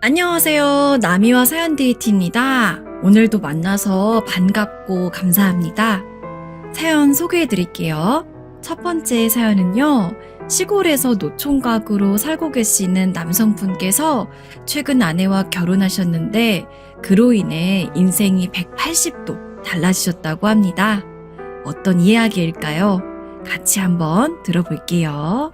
안녕하세요. 나미와 사연 데이트입니다. 오늘도 만나서 반갑고 감사합니다. 사연 소개해 드릴게요. 첫 번째 사연은요. 시골에서 노총각으로 살고 계시는 남성분께서 최근 아내와 결혼하셨는데 그로 인해 인생이 180도 달라지셨다고 합니다. 어떤 이야기일까요? 같이 한번 들어볼게요.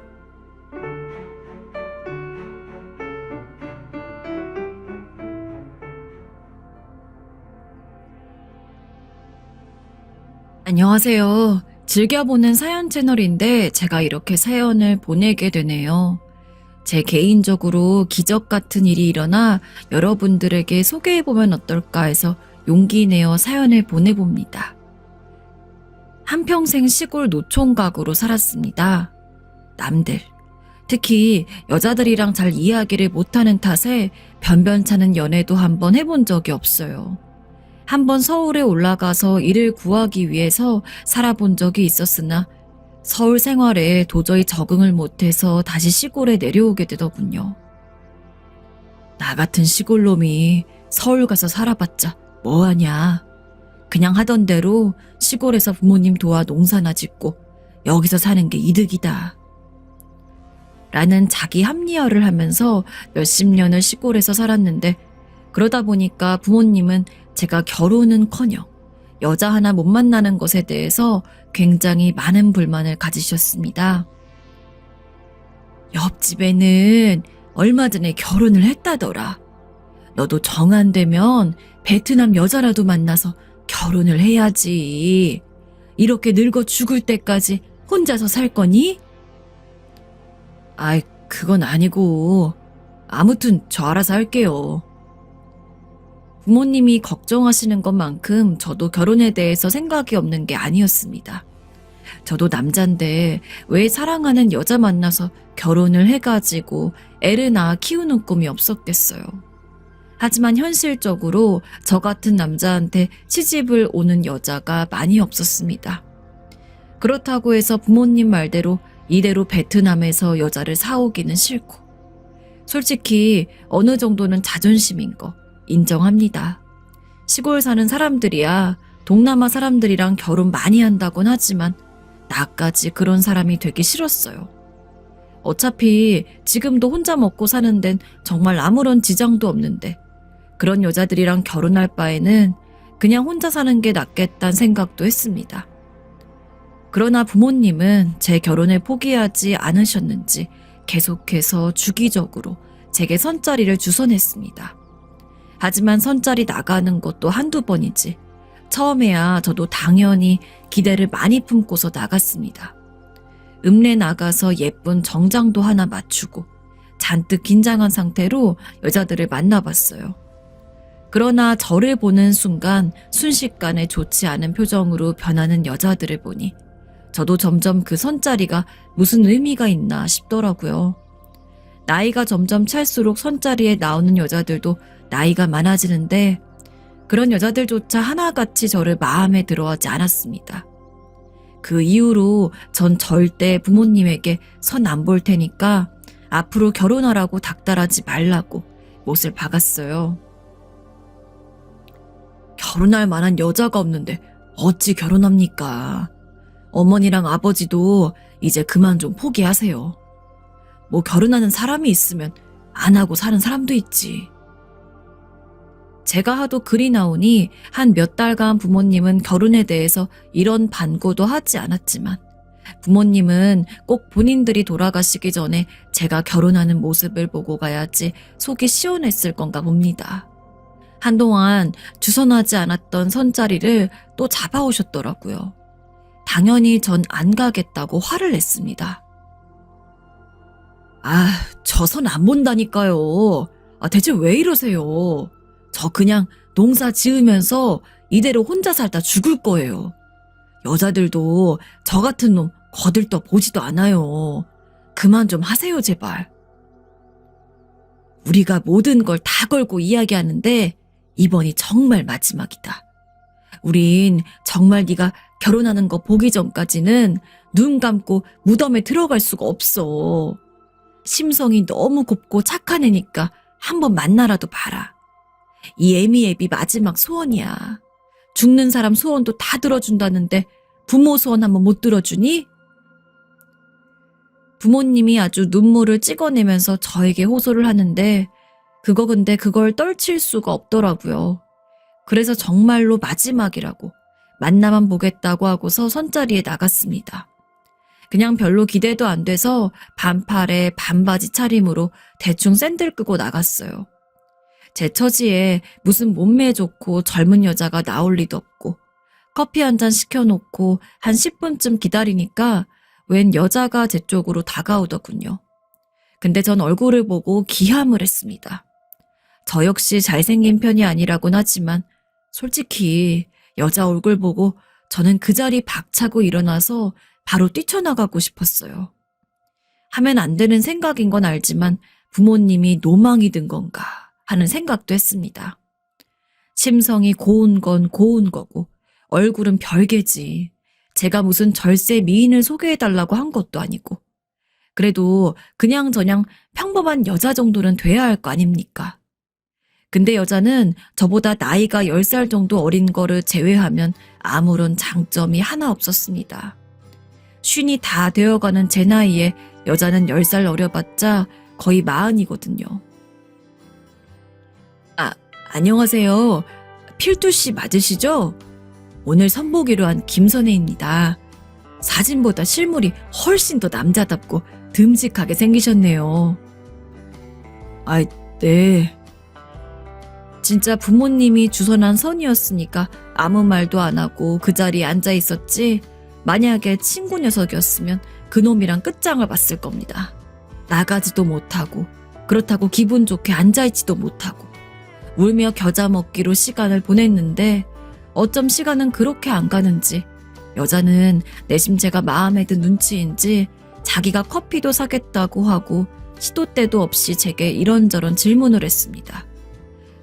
안녕하세요. 즐겨보는 사연 채널인데 제가 이렇게 사연을 보내게 되네요. 제 개인적으로 기적 같은 일이 일어나 여러분들에게 소개해보면 어떨까 해서 용기 내어 사연을 보내봅니다. 한평생 시골 노총각으로 살았습니다. 남들, 특히 여자들이랑 잘 이야기를 못하는 탓에 변변찮은 연애도 한번 해본 적이 없어요. 한번 서울에 올라가서 일을 구하기 위해서 살아본 적이 있었으나 서울 생활에 도저히 적응을 못해서 다시 시골에 내려오게 되더군요. 나 같은 시골놈이 서울 가서 살아봤자 뭐하냐. 그냥 하던 대로 시골에서 부모님 도와 농사나 짓고 여기서 사는 게 이득이다. 라는 자기 합리화를 하면서 몇십 년을 시골에서 살았는데 그러다 보니까 부모님은 제가 결혼은커녕 여자 하나 못 만나는 것에 대해서 굉장히 많은 불만을 가지셨습니다. 옆집에는 얼마 전에 결혼을 했다더라. 너도 정 안 되면 베트남 여자라도 만나서 결혼을 해야지. 이렇게 늙어 죽을 때까지 혼자서 살 거니? 아이, 그건 아니고 아무튼 저 알아서 할게요. 부모님이 걱정하시는 것만큼 저도 결혼에 대해서 생각이 없는 게 아니었습니다. 저도 남잔데 왜 사랑하는 여자 만나서 결혼을 해가지고 애를 낳아 키우는 꿈이 없었겠어요. 하지만 현실적으로 저 같은 남자한테 시집을 오는 여자가 많이 없었습니다. 그렇다고 해서 부모님 말대로 이대로 베트남에서 여자를 사오기는 싫고 솔직히 어느 정도는 자존심인 거 인정합니다. 시골 사는 사람들이야 동남아 사람들이랑 결혼 많이 한다곤 하지만 나까지 그런 사람이 되기 싫었어요. 어차피 지금도 혼자 먹고 사는 데는 정말 아무런 지장도 없는데 그런 여자들이랑 결혼할 바에는 그냥 혼자 사는 게 낫겠다는 생각도 했습니다. 그러나 부모님은 제 결혼을 포기하지 않으셨는지 계속해서 주기적으로 제게 선자리를 주선했습니다. 하지만 선자리 나가는 것도 한두 번이지 처음에야 저도 당연히 기대를 많이 품고서 나갔습니다. 읍내 나가서 예쁜 정장도 하나 맞추고 잔뜩 긴장한 상태로 여자들을 만나봤어요. 그러나 저를 보는 순간 순식간에 좋지 않은 표정으로 변하는 여자들을 보니 저도 점점 그 선자리가 무슨 의미가 있나 싶더라고요. 나이가 점점 찰수록 선자리에 나오는 여자들도 나이가 많아지는데 그런 여자들조차 하나같이 저를 마음에 들어하지 않았습니다. 그 이후로 전 절대 부모님에게 선 안 볼 테니까 앞으로 결혼하라고 닥달하지 말라고 못을 박았어요. 결혼할 만한 여자가 없는데 어찌 결혼합니까? 어머니랑 아버지도 이제 그만 좀 포기하세요. 뭐 결혼하는 사람이 있으면 안 하고 사는 사람도 있지. 제가 하도 글이 나오니 한 몇 달간 부모님은 결혼에 대해서 이런 반고도 하지 않았지만 부모님은 꼭 본인들이 돌아가시기 전에 제가 결혼하는 모습을 보고 가야지 속이 시원했을 건가 봅니다. 한동안 주선하지 않았던 선자리를 또 잡아오셨더라고요. 당연히 전 안 가겠다고 화를 냈습니다. 아, 저 선 안 본다니까요. 대체 왜 이러세요? 저 그냥 농사 지으면서 이대로 혼자 살다 죽을 거예요. 여자들도 저 같은 놈 거들떠 보지도 않아요. 그만 좀 하세요, 제발. 우리가 모든 걸 다 걸고 이야기하는데 이번이 정말 마지막이다. 우린 정말 네가 결혼하는 거 보기 전까지는 눈 감고 무덤에 들어갈 수가 없어. 심성이 너무 곱고 착한 애니까 한번 만나라도 봐라. 이 애미애비 마지막 소원이야. 죽는 사람 소원도 다 들어준다는데 부모 소원 한번 못 들어주니? 부모님이 아주 눈물을 찍어내면서 저에게 호소를 하는데 근데 그걸 떨칠 수가 없더라고요. 그래서 정말로 마지막이라고 만나만 보겠다고 하고서 선자리에 나갔습니다. 그냥 별로 기대도 안 돼서 반팔에 반바지 차림으로 대충 샌들 끄고 나갔어요. 제 처지에 무슨 몸매 좋고 젊은 여자가 나올 리도 없고 커피 한 잔 시켜놓고 한 10분쯤 기다리니까 웬 여자가 제 쪽으로 다가오더군요. 근데 전 얼굴을 보고 기함을 했습니다. 저 역시 잘생긴 편이 아니라곤 하지만 솔직히 여자 얼굴 보고 저는 그 자리 박차고 일어나서 바로 뛰쳐나가고 싶었어요. 하면 안 되는 생각인 건 알지만 부모님이 노망이 든 건가 하는 생각도 했습니다. 심성이 고운 건 고운 거고 얼굴은 별개지. 제가 무슨 절세 미인을 소개해달라고 한 것도 아니고. 그래도 그냥저냥 평범한 여자 정도는 돼야 할 거 아닙니까? 근데 여자는 저보다 나이가 10살 정도 어린 거를 제외하면 아무런 장점이 하나 없었습니다. 쉰이 다 되어가는 제 나이에 여자는 10살 어려봤자 거의 40이거든요. 안녕하세요. 필두씨 맞으시죠? 오늘 선보기로 한 김선혜입니다. 사진보다 실물이 훨씬 더 남자답고 듬직하게 생기셨네요. 네. 진짜 부모님이 주선한 선이었으니까 아무 말도 안 하고 그 자리에 앉아 있었지, 만약에 친구 녀석이었으면 그놈이랑 끝장을 봤을 겁니다. 나가지도 못하고 그렇다고 기분 좋게 앉아있지도 못하고 울며 겨자 먹기로 시간을 보냈는데 어쩜 시간은 그렇게 안 가는지 여자는 내심 제가 마음에 든 눈치인지 자기가 커피도 사겠다고 하고 시도 때도 없이 제게 이런저런 질문을 했습니다.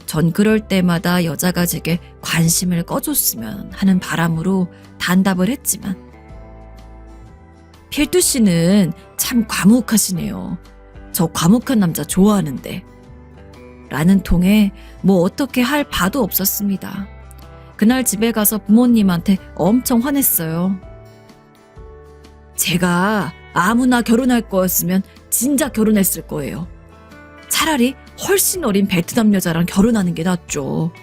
전 그럴 때마다 여자가 제게 관심을 꺼줬으면 하는 바람으로 단답을 했지만 필두 씨는 참 과묵하시네요. 저 과묵한 남자 좋아하는데 라는 통에 뭐 어떻게 할 바도 없었습니다. 그날 집에 가서 부모님한테 엄청 화냈어요. 제가 아무나 결혼할 거였으면 진작 결혼했을 거예요. 차라리 훨씬 어린 베트남 여자랑 결혼하는 게 낫죠.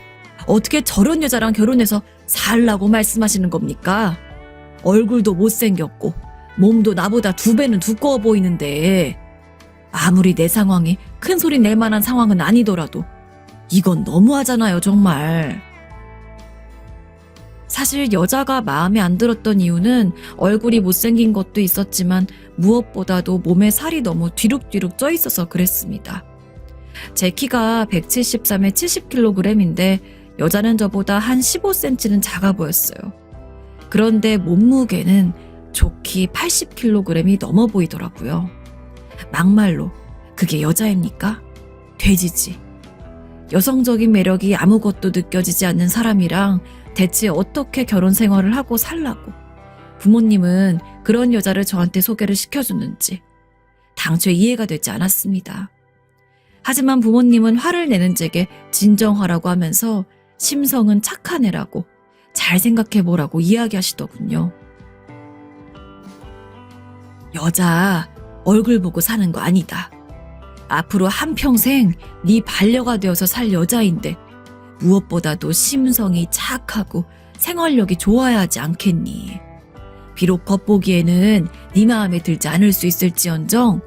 어떻게 저런 여자랑 결혼해서 살라고 말씀하시는 겁니까? 얼굴도 못생겼고 몸도 나보다 2배는 두꺼워 보이는데 아무리 내 상황이 큰 소리 낼 만한 상황은 아니더라도 이건 너무하잖아요, 정말. 사실 여자가 마음에 안 들었던 이유는 얼굴이 못생긴 것도 있었지만 무엇보다도 몸에 살이 너무 뒤룩뒤룩 쪄 있어서 그랬습니다. 제 키가 173에 70kg인데 여자는 저보다 한 15cm는 작아 보였어요. 그런데 몸무게는 좋기 80kg이 넘어 보이더라고요. 막말로 그게 여자입니까? 돼지지. 여성적인 매력이 아무것도 느껴지지 않는 사람이랑 대체 어떻게 결혼 생활을 하고 살라고 부모님은 그런 여자를 저한테 소개를 시켜줬는지 당초에 이해가 되지 않았습니다. 하지만 부모님은 화를 내는 제게 진정하라고 하면서 심성은 착한 애라고 잘 생각해보라고 이야기하시더군요. 여자 얼굴 보고 사는 거 아니다. 앞으로 한평생 네 반려가 되어서 살 여자인데 무엇보다도 심성이 착하고 생활력이 좋아야 하지 않겠니? 비록 겉보기에는 네 마음에 들지 않을 수 있을지언정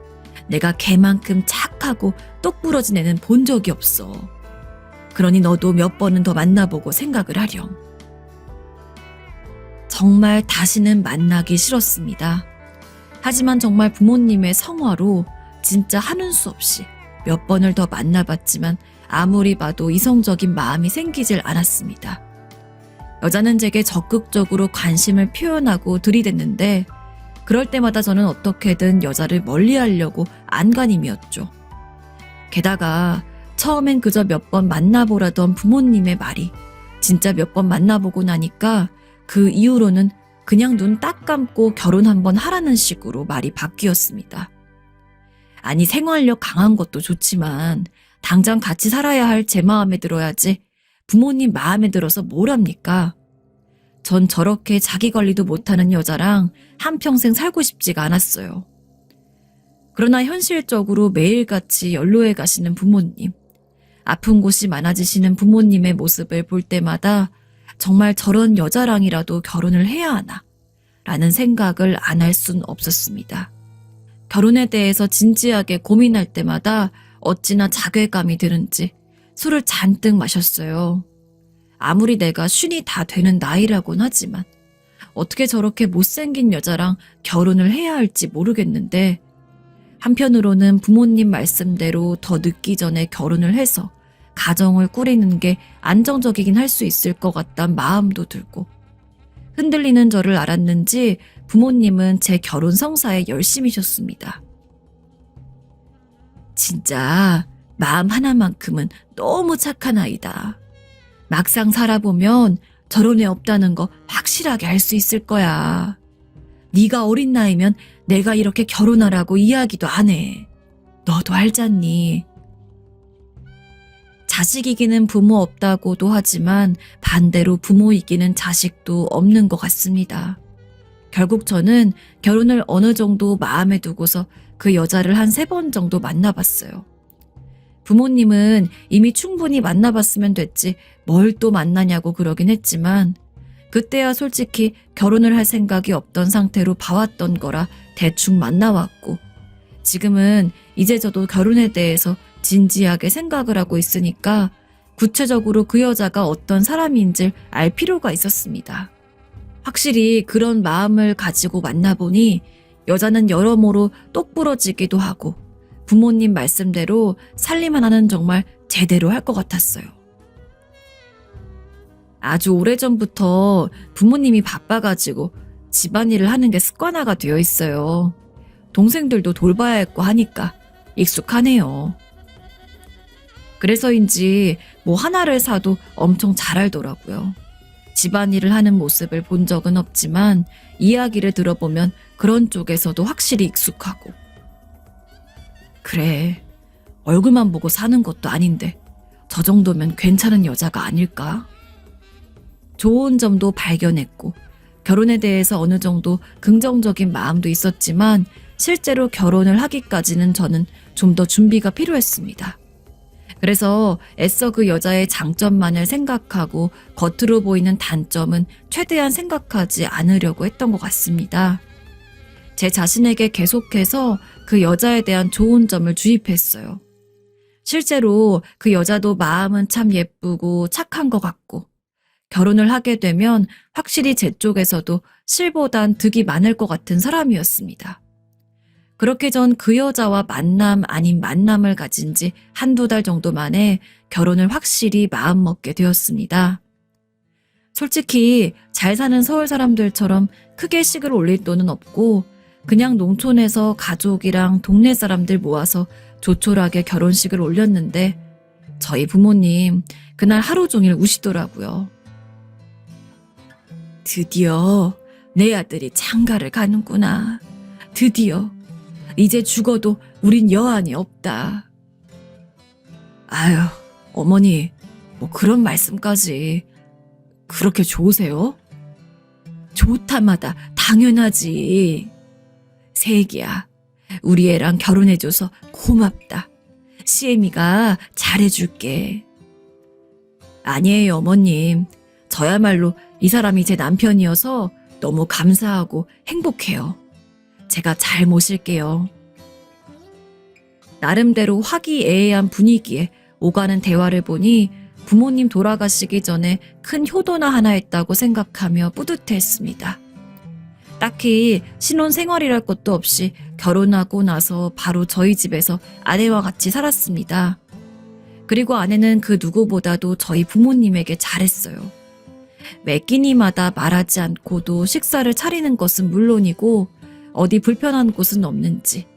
내가 걔만큼 착하고 똑부러진 애는 본 적이 없어. 그러니 너도 몇 번은 더 만나보고 생각을 하렴. 정말 다시는 만나기 싫었습니다. 하지만 정말 부모님의 성화로 진짜 하는 수 없이 몇 번을 더 만나봤지만 아무리 봐도 이성적인 마음이 생기질 않았습니다. 여자는 제게 적극적으로 관심을 표현하고 들이댔는데 그럴 때마다 저는 어떻게든 여자를 멀리하려고 안간힘이었죠. 게다가 처음엔 그저 몇 번 만나보라던 부모님의 말이 진짜 몇 번 만나보고 나니까 그 이후로는 그냥 눈 딱 감고 결혼 한번 하라는 식으로 말이 바뀌었습니다. 아니 생활력 강한 것도 좋지만 당장 같이 살아야 할 제 마음에 들어야지 부모님 마음에 들어서 뭘 합니까? 전 저렇게 자기 관리도 못하는 여자랑 한평생 살고 싶지가 않았어요. 그러나 현실적으로 매일같이 연로해 가시는 부모님, 아픈 곳이 많아지시는 부모님의 모습을 볼 때마다 정말 저런 여자랑이라도 결혼을 해야 하나 라는 생각을 안 할 순 없었습니다. 결혼에 대해서 진지하게 고민할 때마다 어찌나 자괴감이 드는지 술을 잔뜩 마셨어요. 아무리 내가 쉰이 다 되는 나이라곤 하지만 어떻게 저렇게 못생긴 여자랑 결혼을 해야 할지 모르겠는데, 한편으로는 부모님 말씀대로 더 늦기 전에 결혼을 해서 가정을 꾸리는 게 안정적이긴 할 수 있을 것 같단 마음도 들고, 흔들리는 저를 알았는지 부모님은 제 결혼 성사에 열심이셨습니다. 진짜 마음 하나만큼은 너무 착한 아이다. 막상 살아보면 저런 애 없다는 거 확실하게 알 수 있을 거야. 네가 어린 나이면 내가 이렇게 결혼하라고 이야기도 안 해. 너도 알잖니. 자식 이기는 부모 없다고도 하지만 반대로 부모 이기는 자식도 없는 것 같습니다. 결국 저는 결혼을 어느 정도 마음에 두고서 그 여자를 한 3번 정도 만나봤어요. 부모님은 이미 충분히 만나봤으면 됐지 뭘 또 만나냐고 그러긴 했지만, 그때야 솔직히 결혼을 할 생각이 없던 상태로 봐왔던 거라 대충 만나왔고, 지금은 이제 저도 결혼에 대해서 진지하게 생각을 하고 있으니까 구체적으로 그 여자가 어떤 사람인지를 알 필요가 있었습니다. 확실히 그런 마음을 가지고 만나보니 여자는 여러모로 똑부러지기도 하고 부모님 말씀대로 살림 하나는 정말 제대로 할 것 같았어요. 아주 오래전부터 부모님이 바빠가지고 집안일을 하는 게 습관화가 되어 있어요. 동생들도 돌봐야 했고 하니까 익숙하네요. 그래서인지 뭐 하나를 사도 엄청 잘 알더라고요. 집안일을 하는 모습을 본 적은 없지만 이야기를 들어보면 그런 쪽에서도 확실히 익숙하고. 그래, 얼굴만 보고 사는 것도 아닌데 저 정도면 괜찮은 여자가 아닐까? 좋은 점도 발견했고 결혼에 대해서 어느 정도 긍정적인 마음도 있었지만 실제로 결혼을 하기까지는 저는 좀 더 준비가 필요했습니다. 그래서 애써 그 여자의 장점만을 생각하고 겉으로 보이는 단점은 최대한 생각하지 않으려고 했던 것 같습니다. 제 자신에게 계속해서 그 여자에 대한 좋은 점을 주입했어요. 실제로 그 여자도 마음은 참 예쁘고 착한 것 같고, 결혼을 하게 되면 확실히 제 쪽에서도 실보단 득이 많을 것 같은 사람이었습니다. 그렇게 전 그 여자와 만남 아닌 만남을 가진 지 1~2달 정도 만에 결혼을 확실히 마음먹게 되었습니다. 솔직히 잘 사는 서울 사람들처럼 크게 식을 올릴 돈은 없고 그냥 농촌에서 가족이랑 동네 사람들 모아서 조촐하게 결혼식을 올렸는데 저희 부모님 그날 하루 종일 우시더라고요. 드디어 내 아들이 장가를 가는구나. 드디어. 이제 죽어도 우린 여한이 없다. 아유, 어머니, 뭐 그런 말씀까지. 그렇게 좋으세요? 좋다마다 당연하지. 세기야, 우리 애랑 결혼해줘서 고맙다. 시애미가 잘해줄게. 아니에요, 어머님. 저야말로 이 사람이 제 남편이어서 너무 감사하고 행복해요. 제가 잘 모실게요. 나름대로 화기애애한 분위기에 오가는 대화를 보니 부모님 돌아가시기 전에 큰 효도나 하나 했다고 생각하며 뿌듯해했습니다. 딱히 신혼 생활이랄 것도 없이 결혼하고 나서 바로 저희 집에서 아내와 같이 살았습니다. 그리고 아내는 그 누구보다도 저희 부모님에게 잘했어요. 매 끼니마다 말하지 않고도 식사를 차리는 것은 물론이고 어디 불편한 곳은 없는지,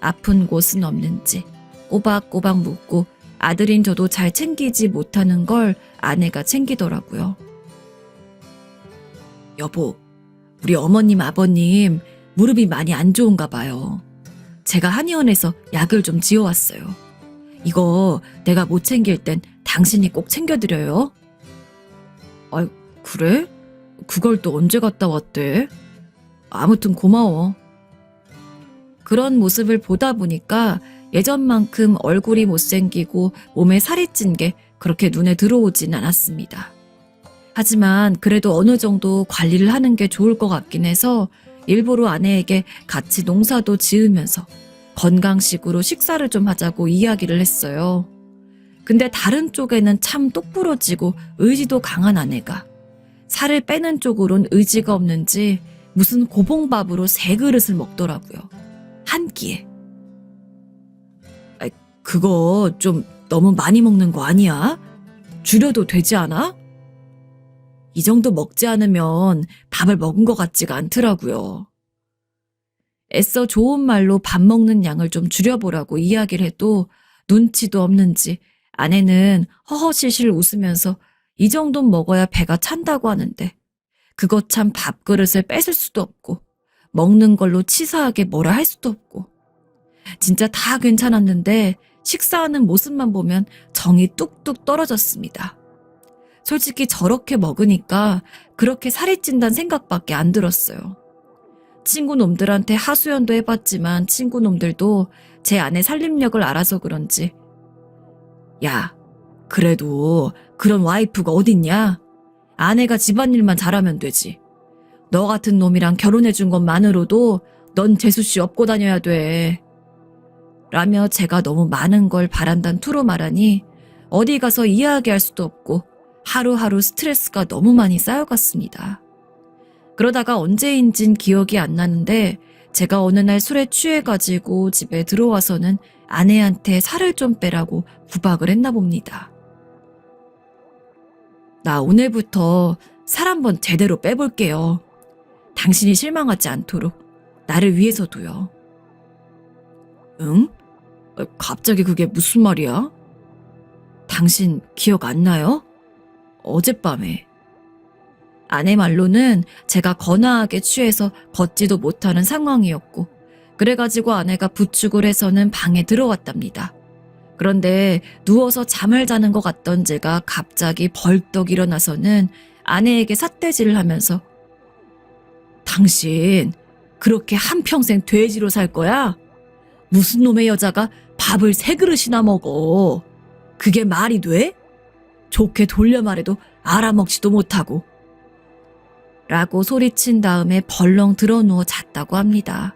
아픈 곳은 없는지 꼬박꼬박 묻고 아들인 저도 잘 챙기지 못하는 걸 아내가 챙기더라고요. 여보, 우리 어머님 아버님 무릎이 많이 안 좋은가 봐요. 제가 한의원에서 약을 좀 지어왔어요. 이거 내가 못 챙길 땐 당신이 꼭 챙겨드려요. 아, 그래? 그걸 또 언제 갔다 왔대? 아무튼 고마워. 그런 모습을 보다 보니까 예전만큼 얼굴이 못생기고 몸에 살이 찐 게 그렇게 눈에 들어오진 않았습니다. 하지만 그래도 어느 정도 관리를 하는 게 좋을 것 같긴 해서 일부러 아내에게 같이 농사도 지으면서 건강식으로 식사를 좀 하자고 이야기를 했어요. 근데 다른 쪽에는 참 똑부러지고 의지도 강한 아내가 살을 빼는 쪽으론 의지가 없는지 무슨 고봉밥으로 3그릇을 먹더라고요. 한 끼에. 그거 좀 너무 많이 먹는 거 아니야? 줄여도 되지 않아? 이 정도 먹지 않으면 밥을 먹은 것 같지가 않더라고요. 애써 좋은 말로 밥 먹는 양을 좀 줄여보라고 이야기를 해도 눈치도 없는지 아내는 허허실실 웃으면서 이 정도는 먹어야 배가 찬다고 하는데 그거 참 밥그릇을 뺏을 수도 없고 먹는 걸로 치사하게 뭐라 할 수도 없고 진짜 다 괜찮았는데 식사하는 모습만 보면 정이 뚝뚝 떨어졌습니다. 솔직히 저렇게 먹으니까 그렇게 살이 찐다는 생각밖에 안 들었어요. 친구 놈들한테 하소연도 해봤지만 친구 놈들도 제 아내 살림력을 알아서 그런지 야, 그래도 그런 와이프가 어딨냐? 아내가 집안일만 잘하면 되지. 너 같은 놈이랑 결혼해준 것만으로도 넌 재수씨 업고 다녀야 돼. 라며 제가 너무 많은 걸 바란단 투로 말하니 어디 가서 이야기할 수도 없고 하루하루 스트레스가 너무 많이 쌓여갔습니다. 그러다가 언제인진 기억이 안 나는데 제가 어느 날 술에 취해가지고 집에 들어와서는 아내한테 살을 좀 빼라고 구박을 했나 봅니다. 나 오늘부터 살 한번 제대로 빼볼게요. 당신이 실망하지 않도록 나를 위해서도요. 응? 갑자기 그게 무슨 말이야? 당신 기억 안 나요? 어젯밤에. 아내 말로는 제가 거나하게 취해서 걷지도 못하는 상황이었고 그래가지고 아내가 부축을 해서는 방에 들어왔답니다. 그런데 누워서 잠을 자는 것 같던 제가 갑자기 벌떡 일어나서는 아내에게 삿대질을 하면서 당신 그렇게 한평생 돼지로 살 거야? 무슨 놈의 여자가 밥을 3그릇이나 먹어. 그게 말이 돼? 좋게 돌려 말해도 알아먹지도 못하고. 라고 소리친 다음에 벌렁 드러누워 잤다고 합니다.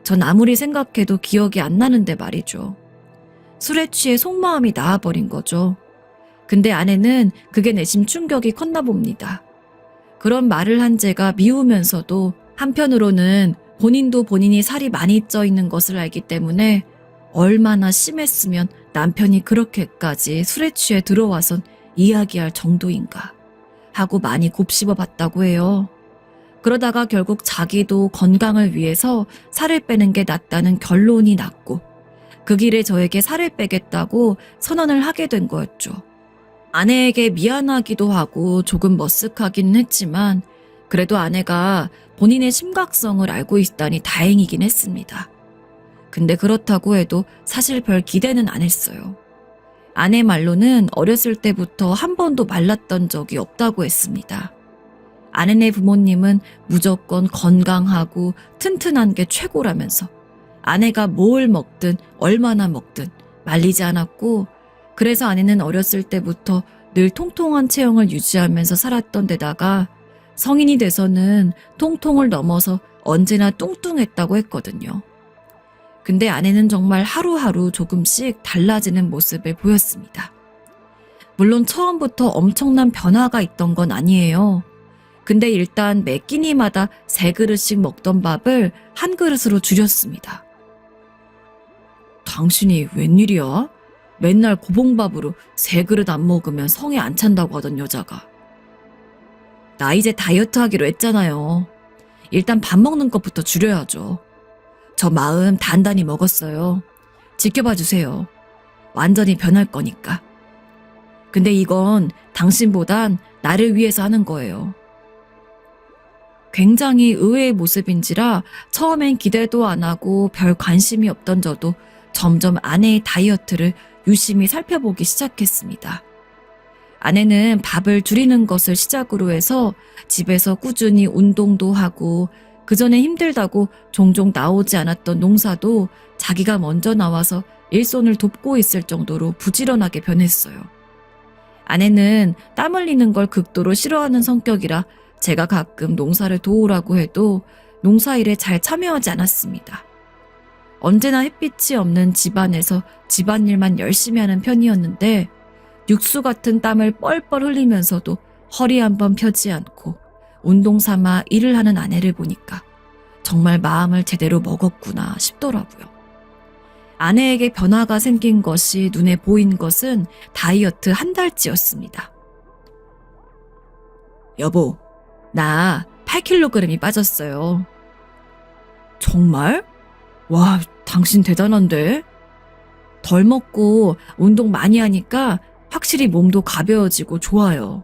전 아무리 생각해도 기억이 안 나는데 말이죠. 술에 취해 속마음이 나와버린 거죠. 근데 아내는 그게 내심 충격이 컸나 봅니다. 그런 말을 한 제가 미우면서도 한편으로는 본인도 본인이 살이 많이 쪄 있는 것을 알기 때문에 얼마나 심했으면 남편이 그렇게까지 술에 취해 들어와선 이야기할 정도인가 하고 많이 곱씹어 봤다고 해요. 그러다가 결국 자기도 건강을 위해서 살을 빼는 게 낫다는 결론이 났고 그 길에 저에게 살을 빼겠다고 선언을 하게 된 거였죠. 아내에게 미안하기도 하고 조금 머쓱하긴 했지만 그래도 아내가 본인의 심각성을 알고 있다니 다행이긴 했습니다. 근데 그렇다고 해도 사실 별 기대는 안 했어요. 아내 말로는 어렸을 때부터 한 번도 말랐던 적이 없다고 했습니다. 아내네 부모님은 무조건 건강하고 튼튼한 게 최고라면서 아내가 뭘 먹든 얼마나 먹든 말리지 않았고 그래서 아내는 어렸을 때부터 늘 통통한 체형을 유지하면서 살았던 데다가 성인이 돼서는 통통을 넘어서 언제나 뚱뚱했다고 했거든요. 근데 아내는 정말 하루하루 조금씩 달라지는 모습을 보였습니다. 물론 처음부터 엄청난 변화가 있던 건 아니에요. 근데 일단 매 끼니마다 3그릇씩 먹던 밥을 1그릇으로 줄였습니다. 당신이 웬일이야? 맨날 고봉밥으로 3그릇 안 먹으면 성에 안 찬다고 하던 여자가. 나 이제 다이어트 하기로 했잖아요. 일단 밥 먹는 것부터 줄여야죠. 저 마음 단단히 먹었어요. 지켜봐 주세요. 완전히 변할 거니까. 근데 이건 당신보단 나를 위해서 하는 거예요. 굉장히 의외의 모습인지라 처음엔 기대도 안 하고 별 관심이 없던 저도 점점 아내의 다이어트를 유심히 살펴보기 시작했습니다. 아내는 밥을 줄이는 것을 시작으로 해서 집에서 꾸준히 운동도 하고 그전에 힘들다고 종종 나오지 않았던 농사도 자기가 먼저 나와서 일손을 돕고 있을 정도로 부지런하게 변했어요. 아내는 땀 흘리는 걸 극도로 싫어하는 성격이라 제가 가끔 농사를 도우라고 해도 농사일에 잘 참여하지 않았습니다. 언제나 햇빛이 없는 집안에서 집안일만 열심히 하는 편이었는데 육수 같은 땀을 뻘뻘 흘리면서도 허리 한번 펴지 않고 운동 삼아 일을 하는 아내를 보니까 정말 마음을 제대로 먹었구나 싶더라고요. 아내에게 변화가 생긴 것이 눈에 보인 것은 다이어트 한 달치였습니다. 여보, 나 8kg이 빠졌어요. 정말? 와, 당신 대단한데? 덜 먹고 운동 많이 하니까 확실히 몸도 가벼워지고 좋아요.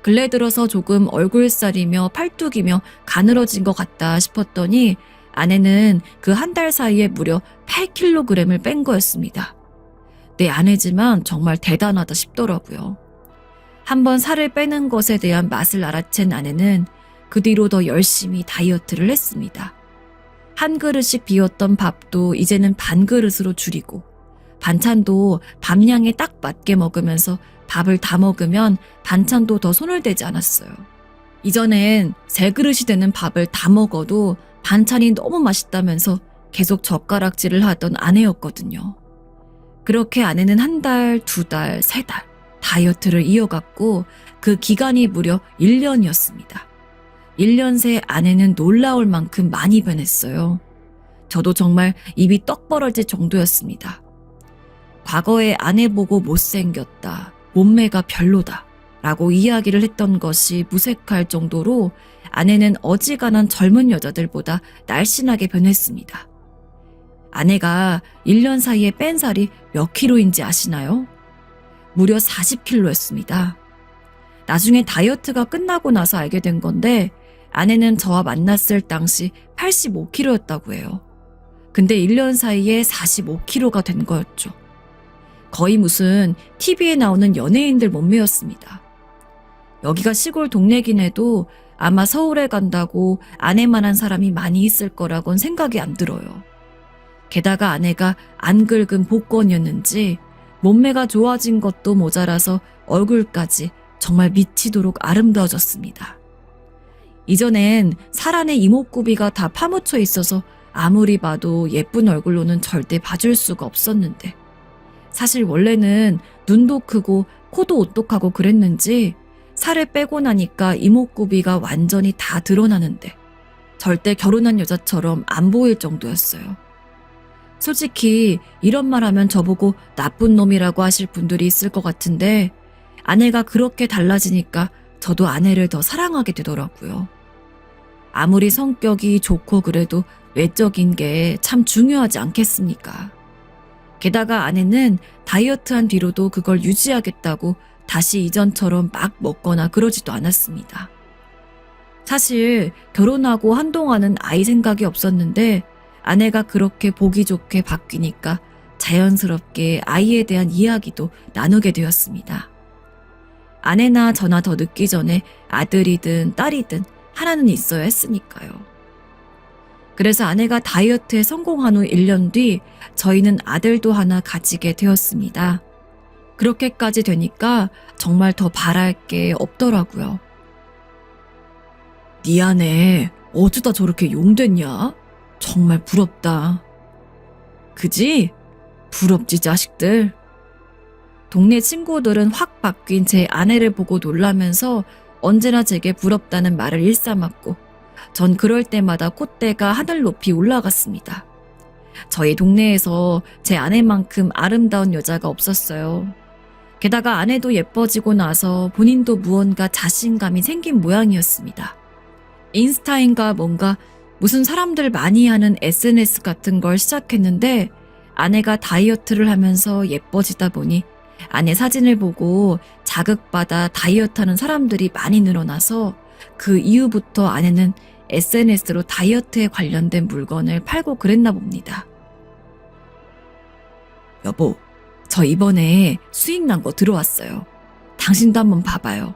근래 들어서 조금 얼굴살이며 팔뚝이며 가늘어진 것 같다 싶었더니 아내는 그 한 달 사이에 무려 8kg을 뺀 거였습니다. 내 아내지만 정말 대단하다 싶더라고요. 한번 살을 빼는 것에 대한 맛을 알아챈 아내는 그 뒤로 더 열심히 다이어트를 했습니다. 한 그릇씩 비웠던 밥도 이제는 반 그릇으로 줄이고 반찬도 밥량에 딱 맞게 먹으면서 밥을 다 먹으면 반찬도 더 손을 대지 않았어요. 이전엔 3그릇이 되는 밥을 다 먹어도 반찬이 너무 맛있다면서 계속 젓가락질을 하던 아내였거든요. 그렇게 아내는 1달, 2달, 3달 다이어트를 이어갔고 그 기간이 무려 1년이었습니다. 1년 새 아내는 놀라울 만큼 많이 변했어요. 저도 정말 입이 떡 벌어질 정도였습니다. 과거에 아내 보고 못생겼다, 몸매가 별로다 라고 이야기를 했던 것이 무색할 정도로 아내는 어지간한 젊은 여자들보다 날씬하게 변했습니다. 아내가 1년 사이에 뺀 살이 몇 킬로인지 아시나요? 무려 40kg였습니다. 나중에 다이어트가 끝나고 나서 알게 된 건데 아내는 저와 만났을 당시 85kg였다고 해요. 근데 1년 사이에 45kg가 된 거였죠. 거의 무슨 TV에 나오는 연예인들 몸매였습니다. 여기가 시골 동네긴 해도 아마 서울에 간다고 아내만한 사람이 많이 있을 거라곤 생각이 안 들어요. 게다가 아내가 안 긁은 복권이었는지 몸매가 좋아진 것도 모자라서 얼굴까지 정말 미치도록 아름다워졌습니다. 이전엔 살 안에 이목구비가 다 파묻혀 있어서 아무리 봐도 예쁜 얼굴로는 절대 봐줄 수가 없었는데 사실 원래는 눈도 크고 코도 오똑하고 그랬는지 살을 빼고 나니까 이목구비가 완전히 다 드러나는데 절대 결혼한 여자처럼 안 보일 정도였어요. 솔직히 이런 말 하면 저보고 나쁜 놈이라고 하실 분들이 있을 것 같은데 아내가 그렇게 달라지니까 저도 아내를 더 사랑하게 되더라고요. 아무리 성격이 좋고 그래도 외적인 게 참 중요하지 않겠습니까? 게다가 아내는 다이어트한 뒤로도 그걸 유지하겠다고 다시 이전처럼 막 먹거나 그러지도 않았습니다. 사실 결혼하고 한동안은 아이 생각이 없었는데 아내가 그렇게 보기 좋게 바뀌니까 자연스럽게 아이에 대한 이야기도 나누게 되었습니다. 아내나 저나 더 늦기 전에 아들이든 딸이든 하나는 있어야 했으니까요. 그래서 아내가 다이어트에 성공한 후 1년 뒤 저희는 아들도 하나 가지게 되었습니다. 그렇게까지 되니까 정말 더 바랄 게 없더라고요. 네 아내 어쩌다 저렇게 용됐냐? 정말 부럽다. 그지? 부럽지 자식들. 동네 친구들은 확 바뀐 제 아내를 보고 놀라면서 언제나 제게 부럽다는 말을 일삼았고 전 그럴 때마다 콧대가 하늘 높이 올라갔습니다. 저희 동네에서 제 아내만큼 아름다운 여자가 없었어요. 게다가 아내도 예뻐지고 나서 본인도 무언가 자신감이 생긴 모양이었습니다. 인스타인가 뭔가 무슨 사람들 많이 하는 SNS 같은 걸 시작했는데 아내가 다이어트를 하면서 예뻐지다 보니 아내 사진을 보고 자극받아 다이어트하는 사람들이 많이 늘어나서 그 이후부터 아내는 SNS로 다이어트에 관련된 물건을 팔고 그랬나 봅니다. 여보, 저 이번에 수익 난 거 들어왔어요. 당신도 한번 봐봐요.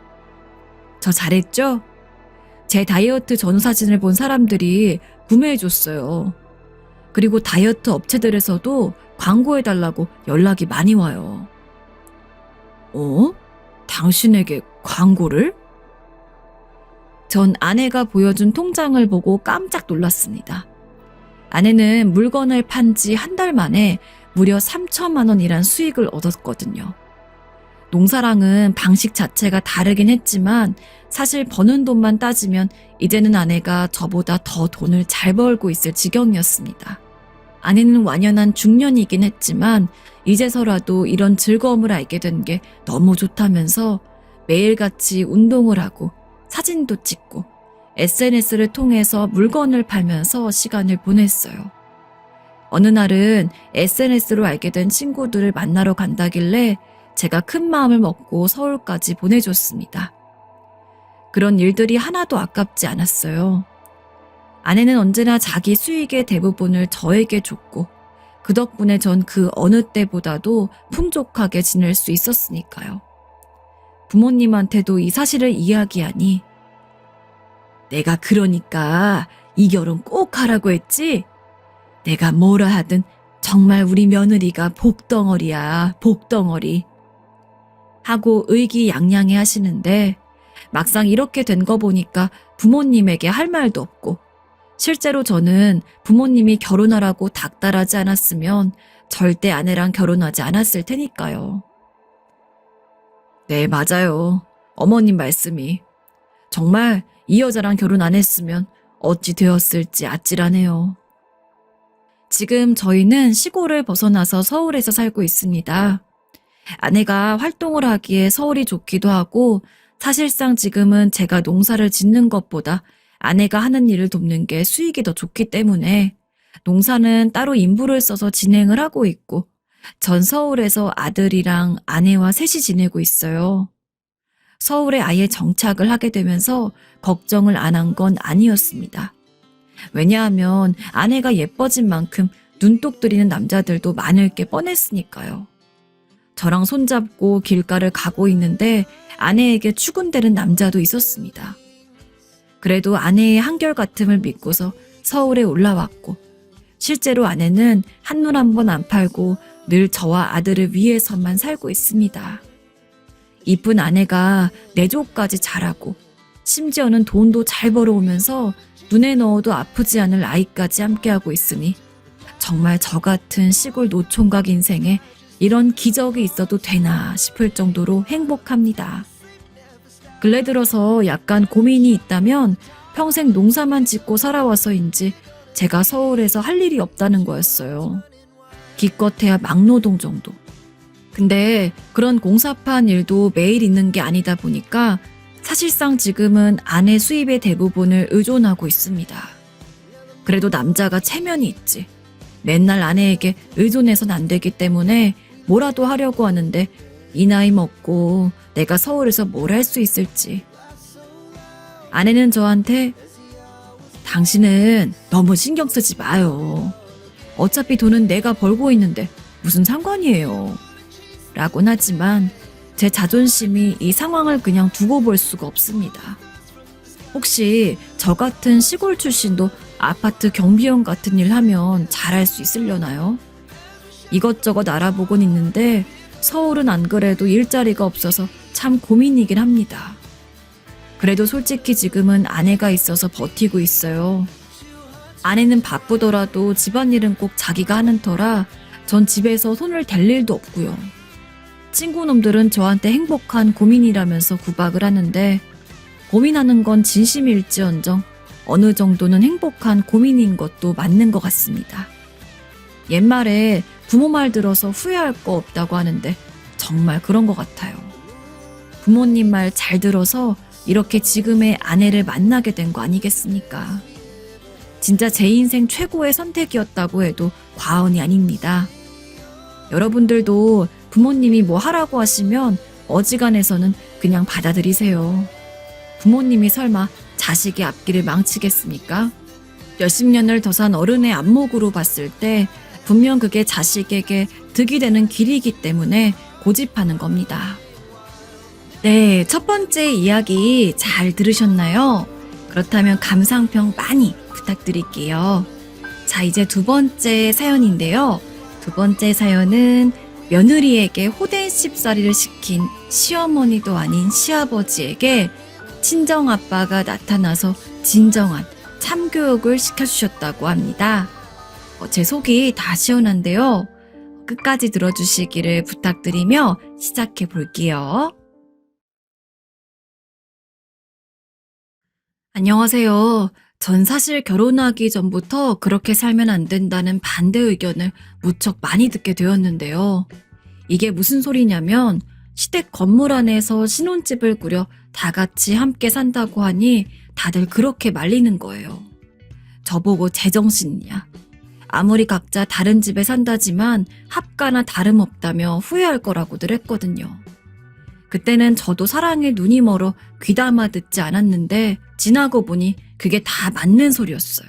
저 잘했죠? 제 다이어트 전후 사진을 본 사람들이 구매해줬어요. 그리고 다이어트 업체들에서도 광고해달라고 연락이 많이 와요. 어? 당신에게 광고를? 전 아내가 보여준 통장을 보고 깜짝 놀랐습니다. 아내는 물건을 판 지 한 달 만에 무려 3천만 원이란 수익을 얻었거든요. 농사랑은 방식 자체가 다르긴 했지만 사실 버는 돈만 따지면 이제는 아내가 저보다 더 돈을 잘 벌고 있을 지경이었습니다. 아내는 완연한 중년이긴 했지만 이제서라도 이런 즐거움을 알게 된 게 너무 좋다면서 매일같이 운동을 하고 사진도 찍고 SNS를 통해서 물건을 팔면서 시간을 보냈어요. 어느 날은 SNS로 알게 된 친구들을 만나러 간다길래 제가 큰 마음을 먹고 서울까지 보내줬습니다. 그런 일들이 하나도 아깝지 않았어요. 아내는 언제나 자기 수익의 대부분을 저에게 줬고 그 덕분에 전 그 어느 때보다도 풍족하게 지낼 수 있었으니까요. 부모님한테도 이 사실을 이야기하니 내가 그러니까 이 결혼 꼭 하라고 했지? 내가 뭐라 하든 정말 우리 며느리가 복덩어리야, 복덩어리. 하고 의기양양해 하시는데 막상 이렇게 된 거 보니까 부모님에게 할 말도 없고 실제로 저는 부모님이 결혼하라고 닥달하지 않았으면 절대 아내랑 결혼하지 않았을 테니까요. 네, 맞아요. 어머님 말씀이. 정말 이 여자랑 결혼 안 했으면 어찌 되었을지 아찔하네요. 지금 저희는 시골을 벗어나서 서울에서 살고 있습니다. 아내가 활동을 하기에 서울이 좋기도 하고 사실상 지금은 제가 농사를 짓는 것보다 아내가 하는 일을 돕는 게 수익이 더 좋기 때문에 농사는 따로 인부를 써서 진행을 하고 있고 전 서울에서 아들이랑 아내와 셋이 지내고 있어요. 서울에 아예 정착을 하게 되면서 걱정을 안 한 건 아니었습니다. 왜냐하면 아내가 예뻐진 만큼 눈독 들이는 남자들도 많을 게 뻔했으니까요. 저랑 손잡고 길가를 가고 있는데 아내에게 추근대는 남자도 있었습니다. 그래도 아내의 한결같음을 믿고서 서울에 올라왔고 실제로 아내는 한눈 한 번 안 팔고 늘 저와 아들을 위해서만 살고 있습니다. 이쁜 아내가 내조까지 잘하고 심지어는 돈도 잘 벌어오면서 눈에 넣어도 아프지 않을 아이까지 함께하고 있으니 정말 저 같은 시골 노총각 인생에 이런 기적이 있어도 되나 싶을 정도로 행복합니다. 근래 들어서 약간 고민이 있다면 평생 농사만 짓고 살아와서인지 제가 서울에서 할 일이 없다는 거였어요. 기껏해야 막노동 정도. 근데 그런 공사판 일도 매일 있는 게 아니다 보니까 사실상 지금은 아내 수입의 대부분을 의존하고 있습니다. 그래도 남자가 체면이 있지. 맨날 아내에게 의존해선 안 되기 때문에 뭐라도 하려고 하는데 이 나이 먹고 내가 서울에서 뭘 할 수 있을지. 아내는 저한테 당신은 너무 신경 쓰지 마요. 어차피 돈은 내가 벌고 있는데 무슨 상관이에요. 라곤 하지만 제 자존심이 이 상황을 그냥 두고 볼 수가 없습니다. 혹시 저 같은 시골 출신도 아파트 경비원 같은 일 하면 잘할 수 있으려나요? 이것저것 알아보곤 있는데 서울은 안 그래도 일자리가 없어서 참 고민이긴 합니다. 그래도 솔직히 지금은 아내가 있어서 버티고 있어요. 아내는 바쁘더라도 집안일은 꼭 자기가 하는 터라 전 집에서 손을 댈 일도 없고요. 친구놈들은 저한테 행복한 고민이라면서 구박을 하는데 고민하는 건 진심일지언정 어느 정도는 행복한 고민인 것도 맞는 것 같습니다. 옛말에 부모 말 들어서 후회할 거 없다고 하는데 정말 그런 것 같아요. 부모님 말 잘 들어서 이렇게 지금의 아내를 만나게 된 거 아니겠습니까? 진짜 제 인생 최고의 선택이었다고 해도 과언이 아닙니다. 여러분들도 부모님이 뭐 하라고 하시면 어지간해서는 그냥 받아들이세요. 부모님이 설마 자식의 앞길을 망치겠습니까? 몇십 년을 더 산 어른의 안목으로 봤을 때 분명 그게 자식에게 득이 되는 길이기 때문에 고집하는 겁니다. 네, 첫 번째 이야기 잘 들으셨나요? 그렇다면 감상평 많이 부탁드릴게요. 자, 이제 두 번째 사연인데요. 두 번째 사연은 며느리에게 호된 씹사리를 시킨 시어머니도 아닌 시아버지에게 친정아빠가 나타나서 진정한 참교육을 시켜주셨다고 합니다. 제 속이 다 시원한데요. 끝까지 들어주시기를 부탁드리며 시작해 볼게요. 안녕하세요. 전 사실 결혼하기 전부터 그렇게 살면 안 된다는 반대 의견을 무척 많이 듣게 되었는데요. 이게 무슨 소리냐면 시댁 건물 안에서 신혼집을 꾸려 다 같이 함께 산다고 하니 다들 그렇게 말리는 거예요. 저보고 제정신이야. 아무리 각자 다른 집에 산다지만 합가나 다름없다며 후회할 거라고들 했거든요. 그때는 저도 사랑에 눈이 멀어 귀담아 듣지 않았는데 지나고 보니 그게 다 맞는 소리였어요.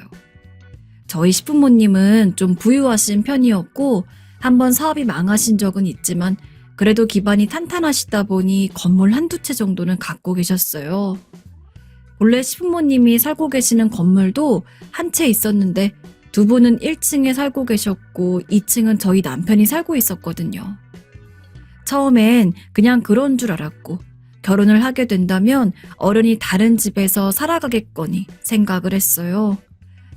저희 시부모님은 좀 부유하신 편이었고 한번 사업이 망하신 적은 있지만 그래도 기반이 탄탄하시다 보니 건물 한두 채 정도는 갖고 계셨어요. 본래 시부모님이 살고 계시는 건물도 한 채 있었는데 두 분은 1층에 살고 계셨고 2층은 저희 남편이 살고 있었거든요. 처음엔 그냥 그런 줄 알았고 결혼을 하게 된다면 어른이 다른 집에서 살아가겠거니 생각을 했어요.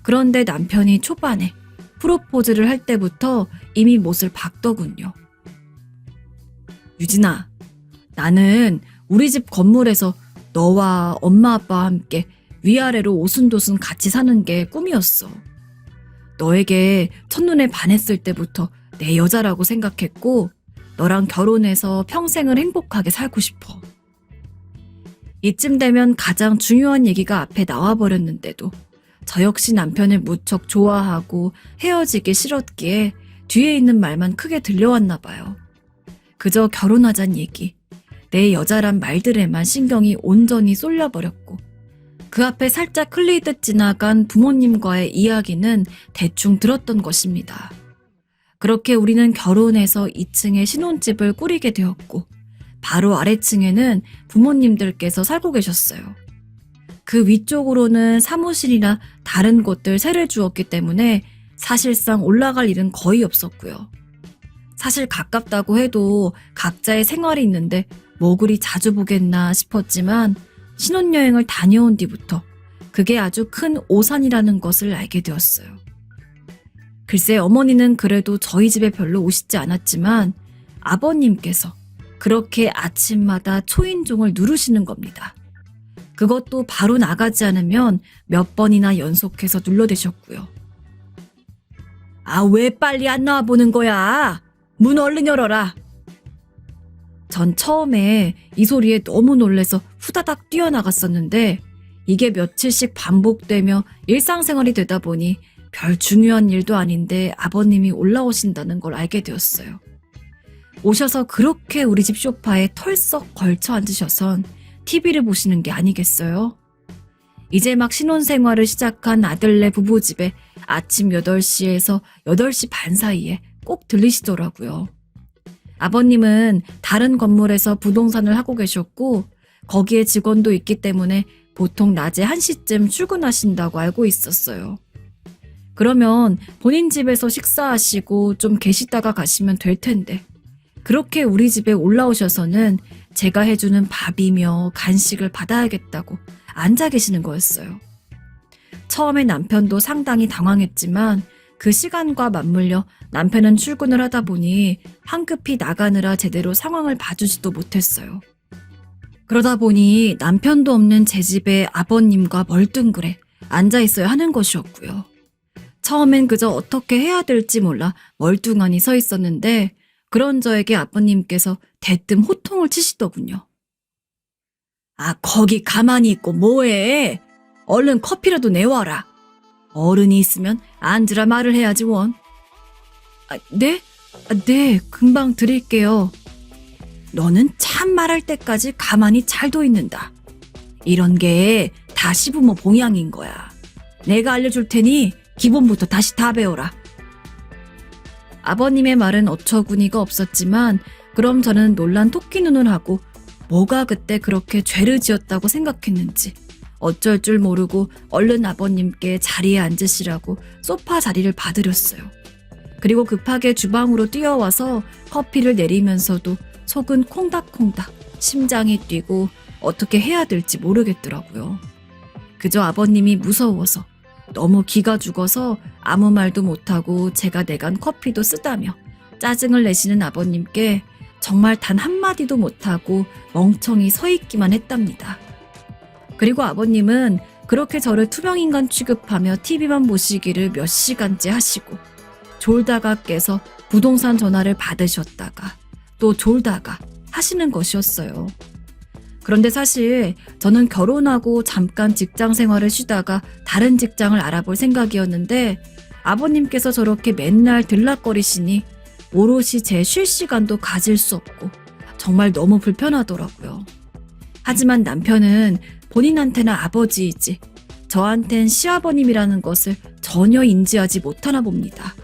그런데 남편이 초반에 프로포즈를 할 때부터 이미 못을 박더군요. 유진아, 나는 우리 집 건물에서 너와 엄마 아빠와 함께 위아래로 오순도순 같이 사는 게 꿈이었어. 너에게 첫눈에 반했을 때부터 내 여자라고 생각했고 너랑 결혼해서 평생을 행복하게 살고 싶어. 이쯤 되면 가장 중요한 얘기가 앞에 나와버렸는데도 저 역시 남편을 무척 좋아하고 헤어지기 싫었기에 뒤에 있는 말만 크게 들려왔나 봐요. 그저 결혼하잔 얘기, 내 여자란 말들에만 신경이 온전히 쏠려버렸고 그 앞에 살짝 흘리듯 지나간 부모님과의 이야기는 대충 들었던 것입니다. 그렇게 우리는 결혼해서 2층에 신혼집을 꾸리게 되었고 바로 아래층에는 부모님들께서 살고 계셨어요. 그 위쪽으로는 사무실이나 다른 곳들 세를 주었기 때문에 사실상 올라갈 일은 거의 없었고요. 사실 가깝다고 해도 각자의 생활이 있는데 뭐 그리 자주 보겠나 싶었지만 신혼여행을 다녀온 뒤부터 그게 아주 큰 오산이라는 것을 알게 되었어요. 글쎄 어머니는 그래도 저희 집에 별로 오시지 않았지만 아버님께서 그렇게 아침마다 초인종을 누르시는 겁니다. 그것도 바로 나가지 않으면 몇 번이나 연속해서 눌러대셨고요. 아, 왜 빨리 안 나와보는 거야? 문 얼른 열어라. 전 처음에 이 소리에 너무 놀라서 후다닥 뛰어나갔었는데 이게 며칠씩 반복되며 일상생활이 되다 보니 별 중요한 일도 아닌데 아버님이 올라오신다는 걸 알게 되었어요. 오셔서 그렇게 우리 집 소파에 털썩 걸쳐 앉으셔선 TV를 보시는 게 아니겠어요? 이제 막 신혼생활을 시작한 아들네 부부집에 아침 8시에서 8시 반 사이에 꼭 들리시더라고요. 아버님은 다른 건물에서 부동산을 하고 계셨고 거기에 직원도 있기 때문에 보통 낮에 1시쯤 출근하신다고 알고 있었어요. 그러면 본인 집에서 식사하시고 좀 계시다가 가시면 될 텐데 그렇게 우리 집에 올라오셔서는 제가 해주는 밥이며 간식을 받아야겠다고 앉아 계시는 거였어요. 처음에 남편도 상당히 당황했지만 그 시간과 맞물려 남편은 출근을 하다 보니 황급히 나가느라 제대로 상황을 봐주지도 못했어요. 그러다 보니 남편도 없는 제 집에 아버님과 멀뚱그레 앉아 있어야 하는 것이었고요. 처음엔 그저 어떻게 해야 될지 몰라 멀뚱하니 서 있었는데 그런 저에게 아버님께서 대뜸 호통을 치시더군요. 아, 거기 가만히 있고 뭐해? 얼른 커피라도 내와라. 어른이 있으면 앉으라 말을 해야지 원. 아, 네? 네, 금방 드릴게요. 너는 참 말할 때까지 가만히 잘도 있는다. 이런 게 다 시부모 봉양인 거야. 내가 알려줄 테니 기본부터 다시 다 배워라. 아버님의 말은 어처구니가 없었지만 그럼 저는 놀란 토끼 눈을 하고 뭐가 그때 그렇게 죄를 지었다고 생각했는지 어쩔 줄 모르고 얼른 아버님께 자리에 앉으시라고 소파 자리를 봐드렸어요. 그리고 급하게 주방으로 뛰어와서 커피를 내리면서도 속은 콩닥콩닥 심장이 뛰고 어떻게 해야 될지 모르겠더라고요. 그저 아버님이 무서워서 너무 기가 죽어서 아무 말도 못하고 제가 내간 커피도 쓰다며 짜증을 내시는 아버님께 정말 단 한마디도 못하고 멍청이 서 있기만 했답니다. 그리고 아버님은 그렇게 저를 투명인간 취급하며 TV만 보시기를 몇 시간째 하시고 졸다가 깨서 부동산 전화를 받으셨다가 또 졸다가 하시는 것이었어요. 그런데 사실 저는 결혼하고 잠깐 직장 생활을 쉬다가 다른 직장을 알아볼 생각이었는데 아버님께서 저렇게 맨날 들락거리시니 오롯이 제 쉴 시간도 가질 수 없고 정말 너무 불편하더라고요. 하지만 남편은 본인한테는 아버지이지 저한텐 시아버님이라는 것을 전혀 인지하지 못하나 봅니다.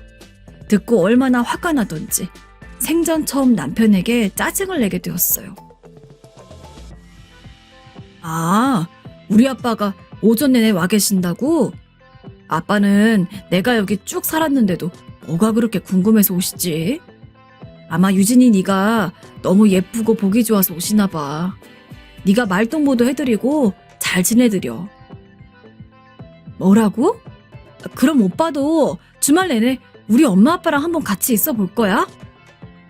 듣고 얼마나 화가 나던지 생전 처음 남편에게 짜증을 내게 되었어요. 아, 우리 아빠가 오전 내내 와 계신다고? 아빠는 내가 여기 쭉 살았는데도 뭐가 그렇게 궁금해서 오시지? 아마 유진이 네가 너무 예쁘고 보기 좋아서 오시나 봐. 네가 말동무도 해드리고 잘 지내드려. 뭐라고? 그럼 오빠도 주말 내내 우리 엄마 아빠랑 한번 같이 있어 볼 거야?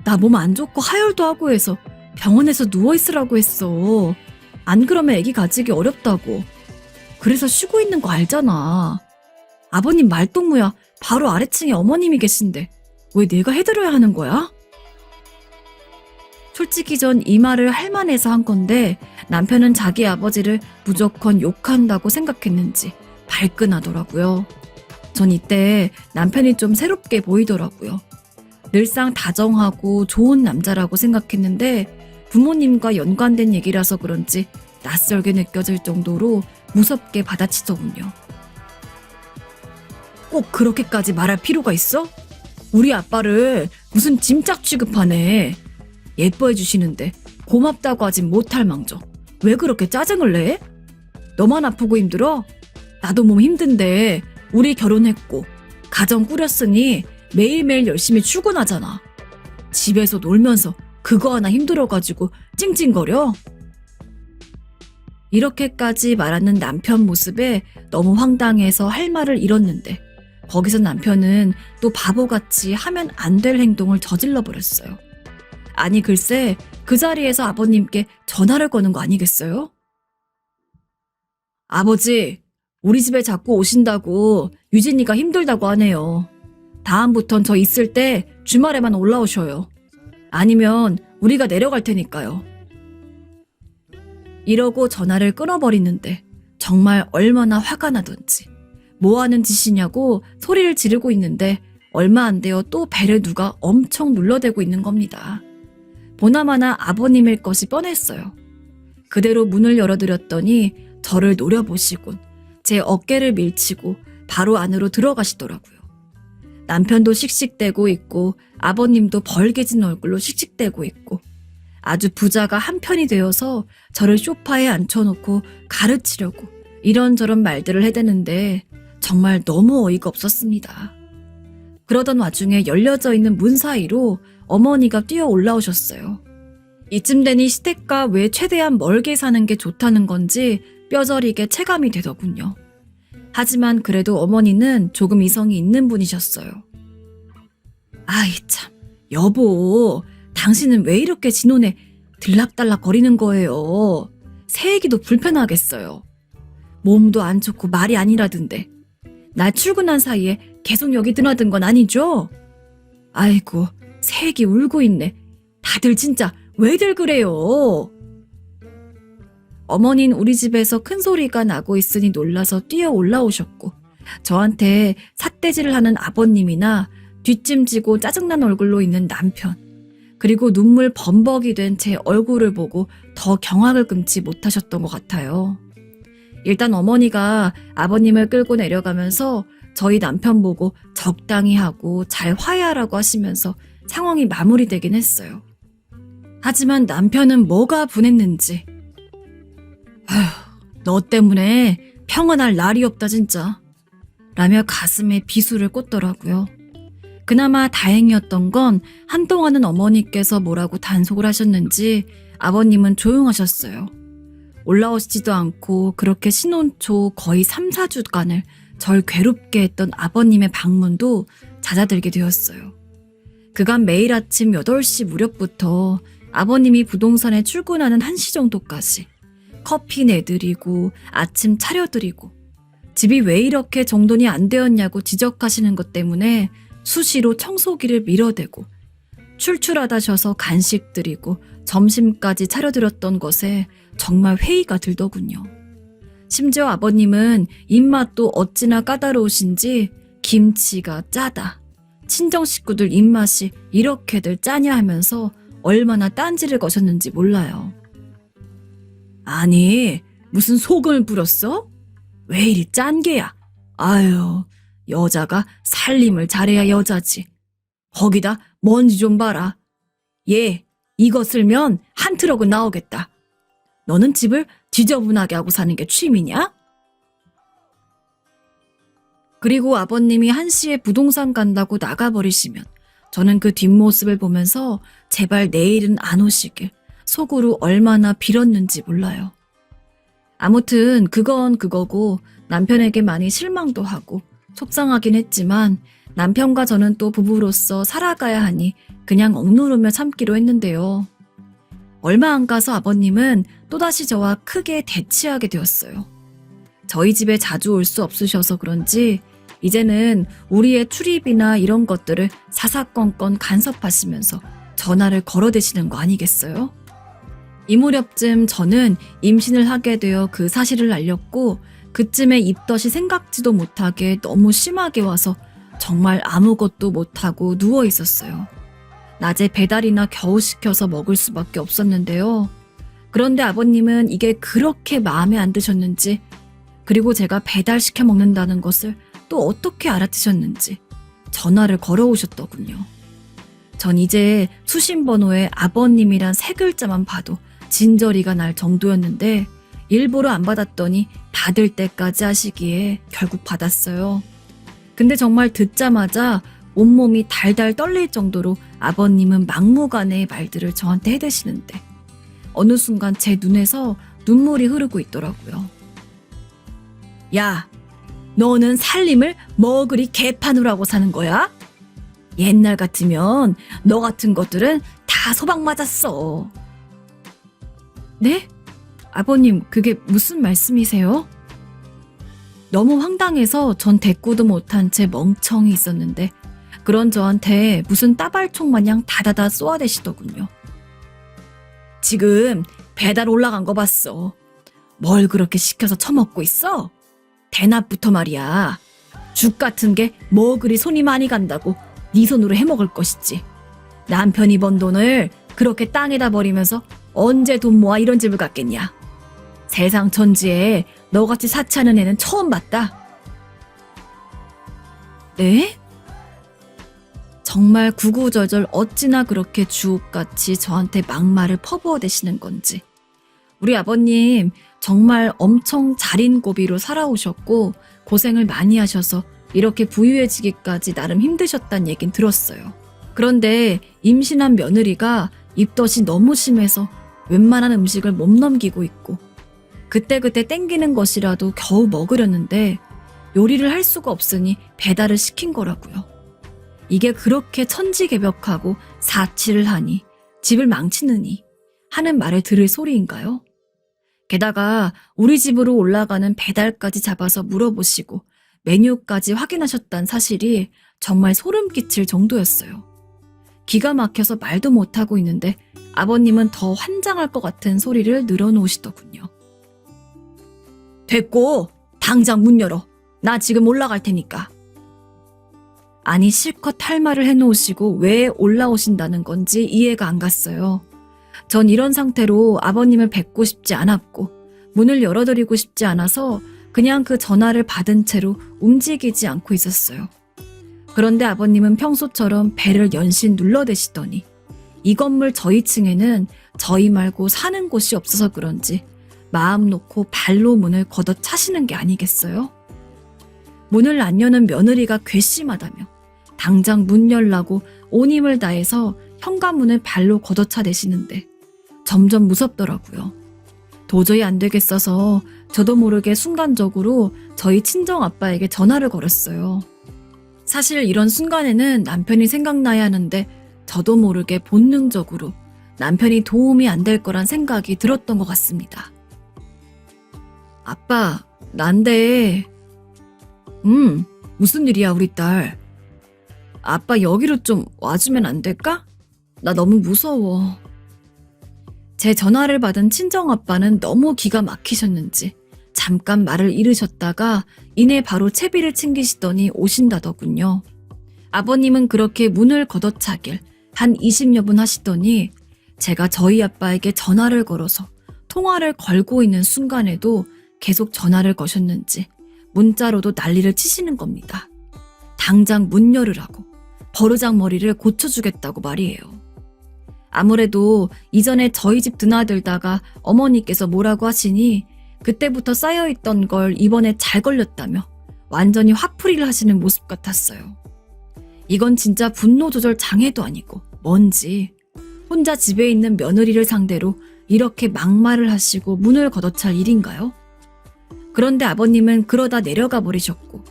나 몸 안 좋고 하혈도 하고 해서 병원에서 누워있으라고 했어. 안 그러면 애기 가지기 어렵다고. 그래서 쉬고 있는 거 알잖아. 아버님 말동무야 바로 아래층에 어머님이 계신데 왜 내가 해드려야 하는 거야? 솔직히 전 이 말을 할 만해서 한 건데 남편은 자기 아버지를 무조건 욕한다고 생각했는지 발끈하더라고요. 전 이때 남편이 좀 새롭게 보이더라고요. 늘상 다정하고 좋은 남자라고 생각했는데 부모님과 연관된 얘기라서 그런지 낯설게 느껴질 정도로 무섭게 받아치더군요. 꼭 그렇게까지 말할 필요가 있어? 우리 아빠를 무슨 짐짝 취급하네. 예뻐해 주시는데 고맙다고 하진 못할 망정. 왜 그렇게 짜증을 내? 너만 아프고 힘들어? 나도 몸 힘든데 우리 결혼했고 가정 꾸렸으니 매일매일 열심히 출근하잖아. 집에서 놀면서 그거 하나 힘들어가지고 찡찡거려? 이렇게까지 말하는 남편 모습에 너무 황당해서 할 말을 잃었는데 거기서 남편은 또 바보같이 하면 안 될 행동을 저질러 버렸어요. 아니 글쎄 그 자리에서 아버님께 전화를 거는 거 아니겠어요? 아버지, 우리 집에 자꾸 오신다고 유진이가 힘들다고 하네요. 다음부턴 저 있을 때 주말에만 올라오셔요. 아니면 우리가 내려갈 테니까요. 이러고 전화를 끊어버리는데 정말 얼마나 화가 나던지 뭐 하는 짓이냐고 소리를 지르고 있는데 얼마 안 되어 또 배를 누가 엄청 눌러대고 있는 겁니다. 보나마나 아버님일 것이 뻔했어요. 그대로 문을 열어드렸더니 저를 노려보시곤 제 어깨를 밀치고 바로 안으로 들어가시더라고요. 남편도 씩씩대고 있고 아버님도 벌개진 얼굴로 씩씩대고 있고 아주 부자가 한편이 되어서 저를 소파에 앉혀놓고 가르치려고 이런저런 말들을 해대는데 정말 너무 어이가 없었습니다. 그러던 와중에 열려져 있는 문 사이로 어머니가 뛰어 올라오셨어요. 이쯤 되니 시댁과 왜 최대한 멀게 사는 게 좋다는 건지 뼈저리게 체감이 되더군요. 하지만 그래도 어머니는 조금 이성이 있는 분이셨어요. 아이 참, 여보, 당신은 왜 이렇게 진혼에 들락달락 거리는 거예요? 새애기도 불편하겠어요. 몸도 안 좋고 말이 아니라던데. 날 출근한 사이에 계속 여기 드나든 건 아니죠? 아이고, 새애기 울고 있네. 다들 진짜 왜들 그래요? 어머니는 우리 집에서 큰 소리가 나고 있으니 놀라서 뛰어 올라오셨고 저한테 삿대질을 하는 아버님이나 뒷짐지고 짜증난 얼굴로 있는 남편 그리고 눈물 범벅이 된 제 얼굴을 보고 더 경악을 금치 못하셨던 것 같아요. 일단 어머니가 아버님을 끌고 내려가면서 저희 남편 보고 적당히 하고 잘 화해하라고 하시면서 상황이 마무리되긴 했어요. 하지만 남편은 뭐가 분했는지 "아휴, 너 때문에 평안할 날이 없다 진짜" 라며 가슴에 비수를 꽂더라고요. 그나마 다행이었던 건 한동안은 어머니께서 뭐라고 단속을 하셨는지 아버님은 조용하셨어요. 올라오시지도 않고 그렇게 신혼 초 거의 3, 4주간을 절 괴롭게 했던 아버님의 방문도 잦아들게 되었어요. 그간 매일 아침 8시 무렵부터 아버님이 부동산에 출근하는 1시 정도까지 커피 내드리고 아침 차려드리고 집이 왜 이렇게 정돈이 안 되었냐고 지적하시는 것 때문에 수시로 청소기를 밀어대고 출출하다셔서 간식 드리고 점심까지 차려드렸던 것에 정말 회의가 들더군요. 심지어 아버님은 입맛도 어찌나 까다로우신지 김치가 짜다, 친정 식구들 입맛이 이렇게들 짜냐 하면서 얼마나 딴지를 거셨는지 몰라요. 아니, 무슨 소금을 뿌렸어? 왜 이리 짠 게야? 아유, 여자가 살림을 잘해야 여자지. 거기다 먼지 좀 봐라. 얘, 이거 쓸면 한 트럭은 나오겠다. 너는 집을 지저분하게 하고 사는 게 취미냐? 그리고 아버님이 1시에 부동산 간다고 나가버리시면 저는 그 뒷모습을 보면서 제발 내일은 안 오시길 속으로 얼마나 빌었는지 몰라요. 아무튼 그건 그거고 남편에게 많이 실망도 하고 속상하긴 했지만 남편과 저는 또 부부로서 살아가야 하니 그냥 억누르며 참기로 했는데요. 얼마 안 가서 아버님은 또다시 저와 크게 대치하게 되었어요. 저희 집에 자주 올 수 없으셔서 그런지 이제는 우리의 출입이나 이런 것들을 사사건건 간섭하시면서 전화를 걸어대시는 거 아니겠어요? 이 무렵쯤 저는 임신을 하게 되어 그 사실을 알렸고 그쯤에 입덧이 생각지도 못하게 너무 심하게 와서 정말 아무것도 못하고 누워 있었어요. 낮에 배달이나 겨우 시켜서 먹을 수밖에 없었는데요. 그런데 아버님은 이게 그렇게 마음에 안 드셨는지 그리고 제가 배달시켜 먹는다는 것을 또 어떻게 알아채셨는지 전화를 걸어오셨더군요. 전 이제 수신번호에 아버님이란 3글자만 봐도 진저리가 날 정도였는데 일부러 안 받았더니 받을 때까지 하시기에 결국 받았어요. 근데 정말 듣자마자 온몸이 달달 떨릴 정도로 아버님은 막무가내의 말들을 저한테 해대시는데 어느 순간 제 눈에서 눈물이 흐르고 있더라고요. 야, 너는 살림을 뭐 그리 개판으로 하고 사는 거야? 옛날 같으면 너 같은 것들은 다 소방 맞았어. 네? 아버님, 그게 무슨 말씀이세요? 너무 황당해서 전 대꾸도 못한 채 멍청이 있었는데 그런 저한테 무슨 따발총 마냥 다다다 쏘아대시더군요. 지금 배달 올라간 거 봤어. 뭘 그렇게 시켜서 처먹고 있어? 대낮부터 말이야. 죽 같은 게 뭐 그리 손이 많이 간다고 네 손으로 해먹을 것이지. 남편이 번 돈을 그렇게 땅에다 버리면서 언제 돈 모아 이런 집을 갔겠냐. 세상 천지에 너같이 사치하는 애는 처음 봤다. 네? 정말 구구절절 어찌나 그렇게 주옥같이 저한테 막말을 퍼부어대시는 건지. 우리 아버님 정말 엄청 자린고비로 살아오셨고 고생을 많이 하셔서 이렇게 부유해지기까지 나름 힘드셨단 얘긴 들었어요. 그런데 임신한 며느리가 입덧이 너무 심해서 웬만한 음식을 못 넘기고 있고 그때그때 땡기는 것이라도 겨우 먹으려는데 요리를 할 수가 없으니 배달을 시킨 거라고요. 이게 그렇게 천지개벽하고 사치를 하니 집을 망치느니 하는 말을 들을 소리인가요? 게다가 우리 집으로 올라가는 배달까지 잡아서 물어보시고 메뉴까지 확인하셨다는 사실이 정말 소름 끼칠 정도였어요. 기가 막혀서 말도 못하고 있는데 아버님은 더 환장할 것 같은 소리를 늘어놓으시더군요. 됐고 당장 문 열어. 나 지금 올라갈 테니까. 아니 실컷 할 말을 해놓으시고 왜 올라오신다는 건지 이해가 안 갔어요. 전 이런 상태로 아버님을 뵙고 싶지 않았고 문을 열어드리고 싶지 않아서 그냥 그 전화를 받은 채로 움직이지 않고 있었어요. 그런데 아버님은 평소처럼 배를 연신 눌러대시더니 이 건물 저희 층에는 저희 말고 사는 곳이 없어서 그런지 마음 놓고 발로 문을 걷어 차시는 게 아니겠어요? 문을 안 여는 며느리가 괘씸하다며 당장 문 열라고 온 힘을 다해서 현관문을 발로 걷어차대시는데 점점 무섭더라고요. 도저히 안 되겠어서 저도 모르게 순간적으로 저희 친정아빠에게 전화를 걸었어요. 사실 이런 순간에는 남편이 생각나야 하는데 저도 모르게 본능적으로 남편이 도움이 안 될 거란 생각이 들었던 것 같습니다. 아빠, 난데... 무슨 일이야 우리 딸. 아빠 여기로 좀 와주면 안 될까? 나 너무 무서워. 제 전화를 받은 친정아빠는 너무 기가 막히셨는지 잠깐 말을 잃으셨다가 이내 바로 채비를 챙기시더니 오신다더군요. 아버님은 그렇게 문을 걷어차길 한 20여 분 하시더니 제가 저희 아빠에게 전화를 걸어서 통화를 걸고 있는 순간에도 계속 전화를 거셨는지 문자로도 난리를 치시는 겁니다. 당장 문 열으라고, 버르장머리를 고쳐주겠다고 말이에요. 아무래도 이전에 저희 집 드나들다가 어머니께서 뭐라고 하시니 그때부터 쌓여있던 걸 이번에 잘 걸렸다며 완전히 화풀이를 하시는 모습 같았어요. 이건 진짜 분노 조절 장애도 아니고 뭔지 혼자 집에 있는 며느리를 상대로 이렇게 막말을 하시고 문을 걷어찰 일인가요? 그런데 아버님은 그러다 내려가 버리셨고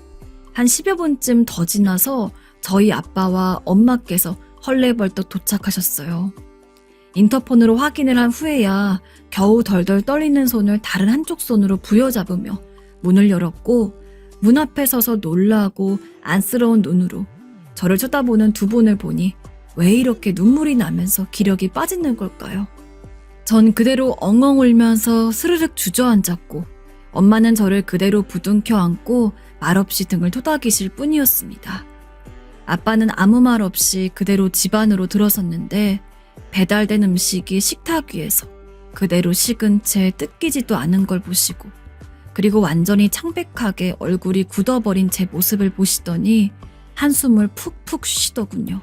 한 10여 분쯤 더 지나서 저희 아빠와 엄마께서 헐레벌떡 도착하셨어요. 인터폰으로 확인을 한 후에야 겨우 덜덜 떨리는 손을 다른 한쪽 손으로 부여잡으며 문을 열었고 문 앞에 서서 놀라고 안쓰러운 눈으로 저를 쳐다보는 두 분을 보니 왜 이렇게 눈물이 나면서 기력이 빠지는 걸까요? 전 그대로 엉엉 울면서 스르륵 주저앉았고 엄마는 저를 그대로 부둥켜 안고 말없이 등을 토닥이실 뿐이었습니다. 아빠는 아무 말 없이 그대로 집 안으로 들어섰는데 배달된 음식이 식탁 위에서 그대로 식은 채 뜯기지도 않은 걸 보시고 그리고 완전히 창백하게 얼굴이 굳어버린 제 모습을 보시더니 한숨을 푹푹 쉬시더군요.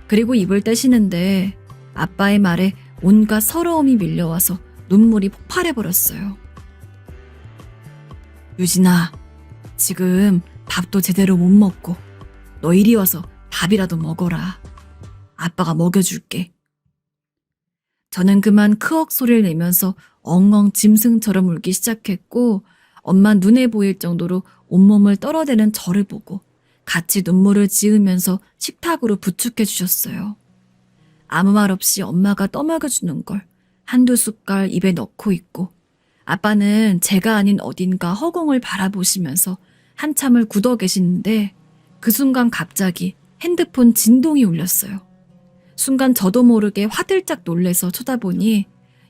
그리고 입을 떼시는데 아빠의 말에 온갖 서러움이 밀려와서 눈물이 폭발해버렸어요. 유진아, 지금 밥도 제대로 못 먹고 너 이리 와서 밥이라도 먹어라. 아빠가 먹여줄게. 저는 그만 크억 소리를 내면서 엉엉 짐승처럼 울기 시작했고 엄마 눈에 보일 정도로 온몸을 떨어대는 저를 보고 같이 눈물을 지으면서 식탁으로 부축해 주셨어요. 아무 말 없이 엄마가 떠먹여주는 걸 한두 숟갈 입에 넣고 있고 아빠는 제가 아닌 어딘가 허공을 바라보시면서 한참을 굳어 계시는데 그 순간 갑자기 핸드폰 진동이 울렸어요. 순간 저도 모르게 화들짝 놀래서 쳐다보니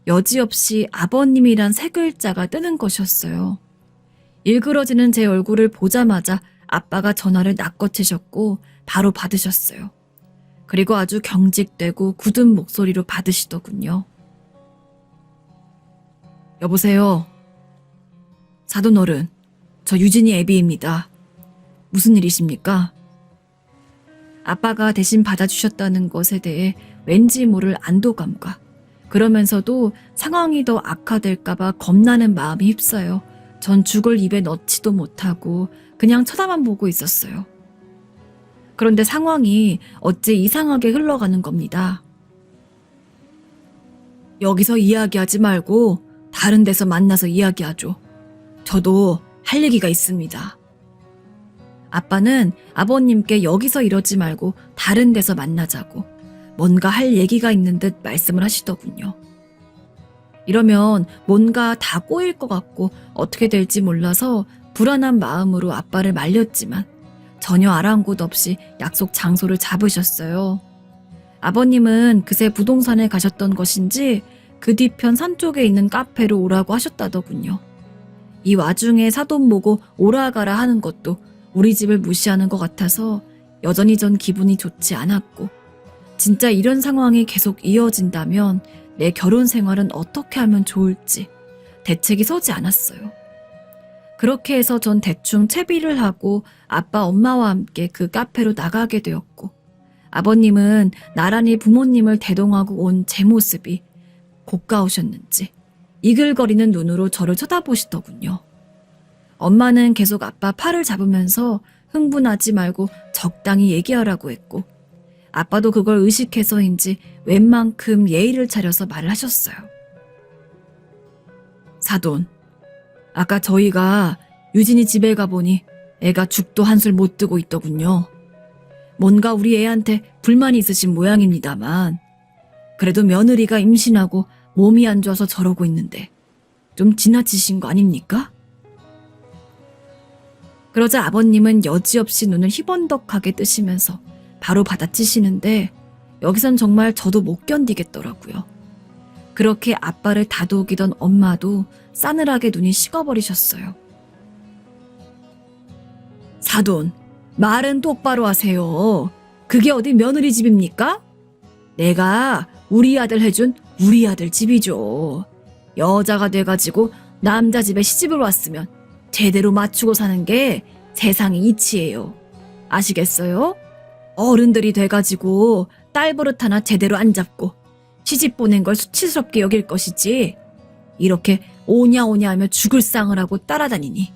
여지없이 아버님이란 세 글자가 뜨는 것이었어요. 일그러지는 제 얼굴을 보자마자 아빠가 전화를 낚아채셨고 바로 받으셨어요. 그리고 아주 경직되고 굳은 목소리로 받으시더군요. 여보세요. 사돈어른, 저 유진이 애비입니다. 무슨 일이십니까? 아빠가 대신 받아주셨다는 것에 대해 왠지 모를 안도감과 그러면서도 상황이 더 악화될까봐 겁나는 마음이 휩싸여 전 죽을 입에 넣지도 못하고 그냥 쳐다만 보고 있었어요. 그런데 상황이 어째 이상하게 흘러가는 겁니다. 여기서 이야기하지 말고 다른 데서 만나서 이야기하죠. 저도 할 얘기가 있습니다. 아빠는 아버님께 여기서 이러지 말고 다른 데서 만나자고 뭔가 할 얘기가 있는 듯 말씀을 하시더군요. 이러면 뭔가 다 꼬일 것 같고 어떻게 될지 몰라서 불안한 마음으로 아빠를 말렸지만 전혀 아랑곳 없이 약속 장소를 잡으셨어요. 아버님은 그새 부동산에 가셨던 것인지 그 뒤편 산 쪽에 있는 카페로 오라고 하셨다더군요. 이 와중에 사돈 보고 오라가라 하는 것도 우리 집을 무시하는 것 같아서 여전히 전 기분이 좋지 않았고 진짜 이런 상황이 계속 이어진다면 내 결혼 생활은 어떻게 하면 좋을지 대책이 서지 않았어요. 그렇게 해서 전 대충 채비를 하고 아빠 엄마와 함께 그 카페로 나가게 되었고, 아버님은 나란히 부모님을 대동하고 온 제 모습이 고가우셨는지 이글거리는 눈으로 저를 쳐다보시더군요. 엄마는 계속 아빠 팔을 잡으면서 흥분하지 말고 적당히 얘기하라고 했고, 아빠도 그걸 의식해서인지 웬만큼 예의를 차려서 말을 하셨어요. 사돈, 아까 저희가 유진이 집에 가보니 애가 죽도 한술 못 뜨고 있더군요. 뭔가 우리 애한테 불만이 있으신 모양입니다만, 그래도 며느리가 임신하고 몸이 안 좋아서 저러고 있는데 좀 지나치신 거 아닙니까? 그러자 아버님은 여지없이 눈을 희번덕하게 뜨시면서 바로 받아치시는데, 여기선 정말 저도 못 견디겠더라고요. 그렇게 아빠를 다독이던 엄마도 싸늘하게 눈이 식어버리셨어요. 사돈, 말은 똑바로 하세요. 그게 어디 며느리 집입니까? 내가 우리 아들 해준 우리 아들 집이죠. 여자가 돼가지고 남자 집에 시집을 왔으면 제대로 맞추고 사는 게 세상의 이치예요. 아시겠어요? 어른들이 돼가지고 딸 버릇 하나 제대로 안 잡고 시집 보낸 걸 수치스럽게 여길 것이지, 이렇게 오냐오냐 하며 죽을 상을 하고 따라다니니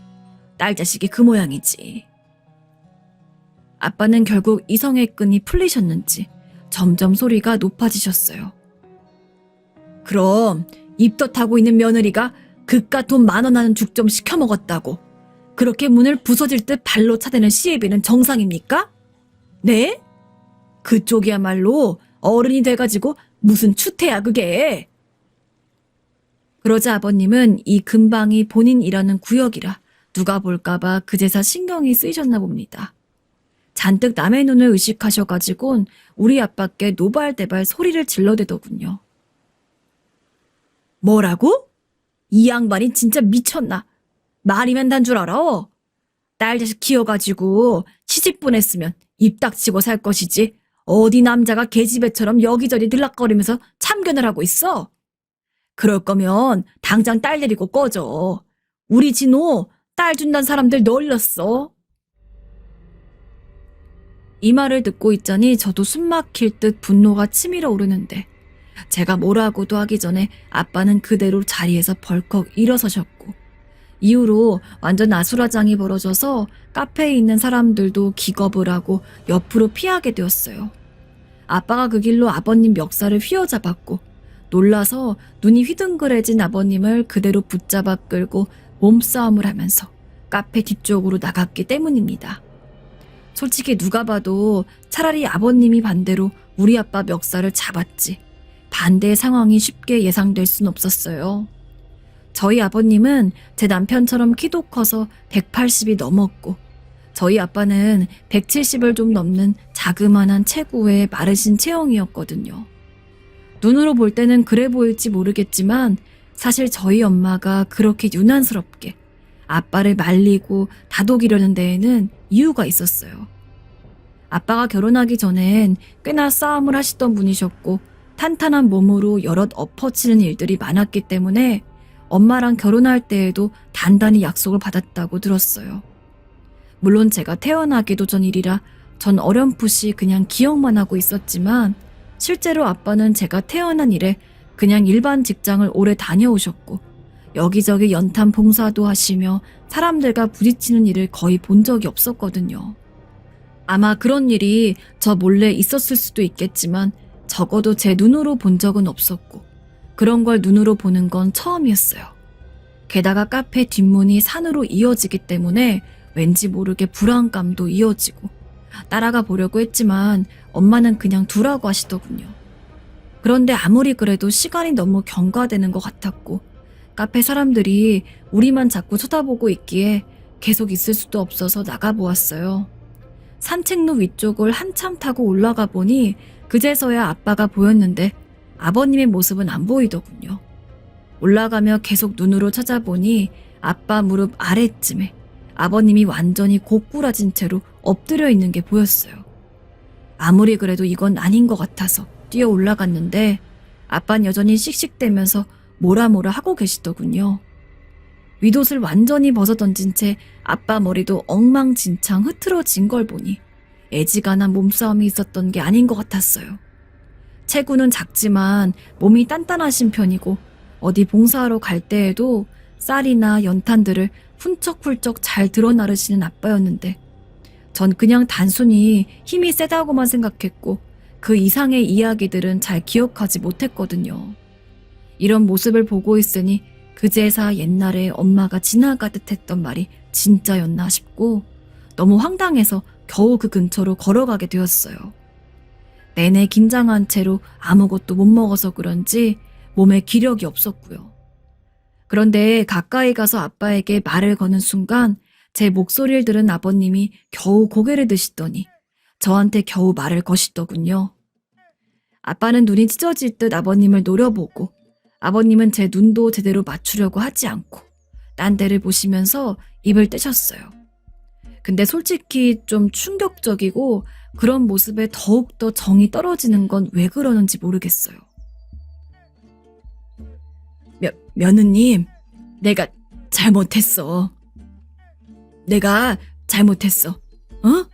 딸 자식이 그 모양이지. 아빠는 결국 이성의 끈이 풀리셨는지 점점 소리가 높아지셨어요. 그럼 입덧하고 있는 며느리가 그깟 돈 10,000원 하는 죽 좀 시켜 먹었다고 그렇게 문을 부서질 듯 발로 차대는 시애비는 정상입니까? 네? 그쪽이야말로 어른이 돼가지고 무슨 추태야 그게. 그러자 아버님은 이 근방이 본인 일하는 구역이라 누가 볼까봐 그제서 신경이 쓰이셨나 봅니다. 잔뜩 남의 눈을 의식하셔가지곤 우리 아빠께 노발대발 소리를 질러대더군요. 뭐라고? 이 양반이 진짜 미쳤나? 말이면 단 줄 알아? 딸 자식 키워가지고 시집 보냈으면 입 닥치고 살 것이지 어디 남자가 계집애처럼 여기저기 들락거리면서 참견을 하고 있어? 그럴 거면 당장 딸 데리고 꺼져. 우리 진호 딸 준다는 사람들 널렸어. 이 말을 듣고 있자니 저도 숨 막힐 듯 분노가 치밀어 오르는데, 제가 뭐라고도 하기 전에 아빠는 그대로 자리에서 벌컥 일어서셨고, 이후로 완전 아수라장이 벌어져서 카페에 있는 사람들도 기겁을 하고 옆으로 피하게 되었어요. 아빠가 그 길로 아버님 멱살을 휘어잡았고, 놀라서 눈이 휘둥그레진 아버님을 그대로 붙잡아 끌고 몸싸움을 하면서 카페 뒤쪽으로 나갔기 때문입니다. 솔직히 누가 봐도 차라리 아버님이 반대로 우리 아빠 멱살을 잡았지, 반대의 상황이 쉽게 예상될 순 없었어요. 저희 아버님은 제 남편처럼 키도 커서 180이 넘었고, 저희 아빠는 170을 좀 넘는 자그만한 체구의 마르신 체형이었거든요. 눈으로 볼 때는 그래 보일지 모르겠지만 사실 저희 엄마가 그렇게 유난스럽게 아빠를 말리고 다독이려는 데에는 이유가 있었어요. 아빠가 결혼하기 전엔 꽤나 싸움을 하시던 분이셨고, 탄탄한 몸으로 여럿 엎어치는 일들이 많았기 때문에 엄마랑 결혼할 때에도 단단히 약속을 받았다고 들었어요. 물론 제가 태어나기도 전 일이라 전 어렴풋이 그냥 기억만 하고 있었지만, 실제로 아빠는 제가 태어난 이래 그냥 일반 직장을 오래 다녀오셨고, 여기저기 연탄 봉사도 하시며 사람들과 부딪히는 일을 거의 본 적이 없었거든요. 아마 그런 일이 저 몰래 있었을 수도 있겠지만 적어도 제 눈으로 본 적은 없었고, 그런 걸 눈으로 보는 건 처음이었어요. 게다가 카페 뒷문이 산으로 이어지기 때문에 왠지 모르게 불안감도 이어지고, 따라가 보려고 했지만 엄마는 그냥 두라고 하시더군요. 그런데 아무리 그래도 시간이 너무 경과되는 것 같았고, 카페 사람들이 우리만 자꾸 쳐다보고 있기에 계속 있을 수도 없어서 나가보았어요. 산책로 위쪽을 한참 타고 올라가 보니 그제서야 아빠가 보였는데 아버님의 모습은 안 보이더군요. 올라가며 계속 눈으로 찾아보니 아빠 무릎 아래쯤에 아버님이 완전히 고꾸라진 채로 엎드려 있는 게 보였어요. 아무리 그래도 이건 아닌 것 같아서 뛰어 올라갔는데 아빠는 여전히 씩씩대면서 뭐라 하고 계시더군요. 윗옷을 완전히 벗어던진 채 아빠 머리도 엉망진창 흐트러진 걸 보니 애지간한 몸싸움이 있었던 게 아닌 것 같았어요. 체구는 작지만 몸이 단단하신 편이고 어디 봉사하러 갈 때에도 쌀이나 연탄들을 훌쩍훌쩍 잘 들어 나르시는 아빠였는데 전 그냥 단순히 힘이 세다고만 생각했고 그 이상의 이야기들은 잘 기억하지 못했거든요. 이런 모습을 보고 있으니 그제사 옛날에 엄마가 지나가듯 했던 말이 진짜였나 싶고 너무 황당해서 겨우 그 근처로 걸어가게 되었어요. 내내 긴장한 채로 아무것도 못 먹어서 그런지 몸에 기력이 없었고요. 그런데 가까이 가서 아빠에게 말을 거는 순간 제 목소리를 들은 아버님이 겨우 고개를 드시더니 저한테 겨우 말을 거시더군요. 아빠는 눈이 찢어질 듯 아버님을 노려보고 아버님은 제 눈도 제대로 맞추려고 하지 않고 딴 데를 보시면서 입을 떼셨어요. 근데 솔직히 좀 충격적이고 그런 모습에 더욱더 정이 떨어지는 건 왜 그러는지 모르겠어요. 며느님, 내가 잘못했어. 내가 잘못했어. 어?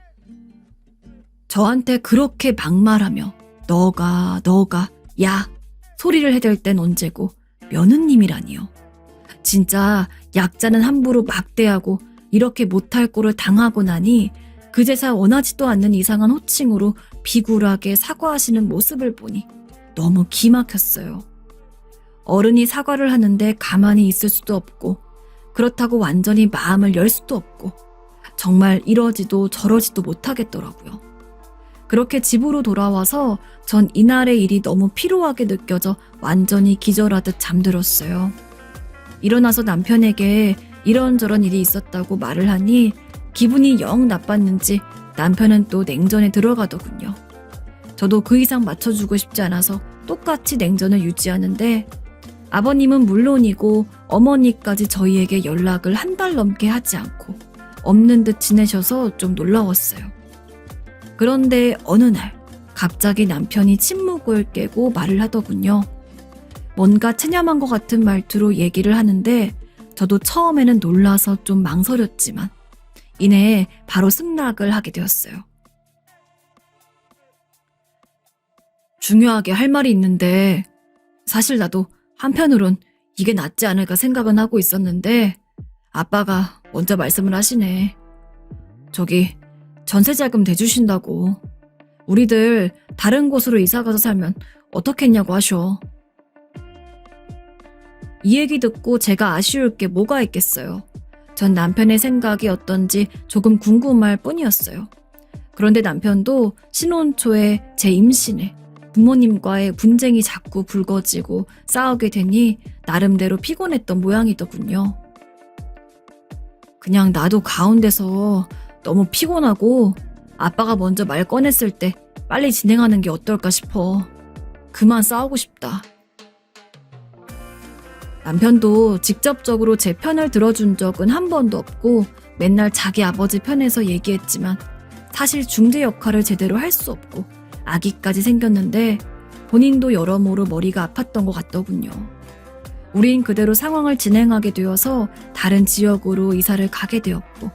저한테 그렇게 막말하며 너가 야 소리를 해댈 땐 언제고 며느님이라니요. 진짜 약자는 함부로 막대하고 이렇게 못할 꼴을 당하고 나니 그제사 원하지도 않는 이상한 호칭으로 비굴하게 사과하시는 모습을 보니 너무 기막혔어요. 어른이 사과를 하는데 가만히 있을 수도 없고 그렇다고 완전히 마음을 열 수도 없고 정말 이러지도 저러지도 못하겠더라고요. 그렇게 집으로 돌아와서 전 이날의 일이 너무 피로하게 느껴져 완전히 기절하듯 잠들었어요. 일어나서 남편에게 이런저런 일이 있었다고 말을 하니 기분이 영 나빴는지 남편은 또 냉전에 들어가더군요. 저도 그 이상 맞춰주고 싶지 않아서 똑같이 냉전을 유지하는데 아버님은 물론이고 어머니까지 저희에게 연락을 한 달 넘게 하지 않고 없는 듯 지내셔서 좀 놀라웠어요. 그런데 어느 날 갑자기 남편이 침묵을 깨고 말을 하더군요. 뭔가 체념한 것 같은 말투로 얘기를 하는데 저도 처음에는 놀라서 좀 망설였지만 이내 바로 승낙을 하게 되었어요. 중요하게 할 말이 있는데 사실 나도 한편으론 이게 낫지 않을까 생각은 하고 있었는데 아빠가 먼저 말씀을 하시네. 저기 전세자금 대주신다고. 우리들 다른 곳으로 이사가서 살면 어떻겠냐고 하셔. 이 얘기 듣고 제가 아쉬울 게 뭐가 있겠어요. 전 남편의 생각이 어떤지 조금 궁금할 뿐이었어요. 그런데 남편도 신혼 초에 제 임신에 부모님과의 분쟁이 자꾸 불거지고 싸우게 되니 나름대로 피곤했던 모양이더군요. 그냥 나도 가운데서 너무 피곤하고 아빠가 먼저 말 꺼냈을 때 빨리 진행하는 게 어떨까 싶어. 그만 싸우고 싶다. 남편도 직접적으로 제 편을 들어준 적은 한 번도 없고 맨날 자기 아버지 편에서 얘기했지만 사실 중재 역할을 제대로 할 수 없고 아기까지 생겼는데 본인도 여러모로 머리가 아팠던 것 같더군요. 우린 그대로 상황을 진행하게 되어서 다른 지역으로 이사를 가게 되었고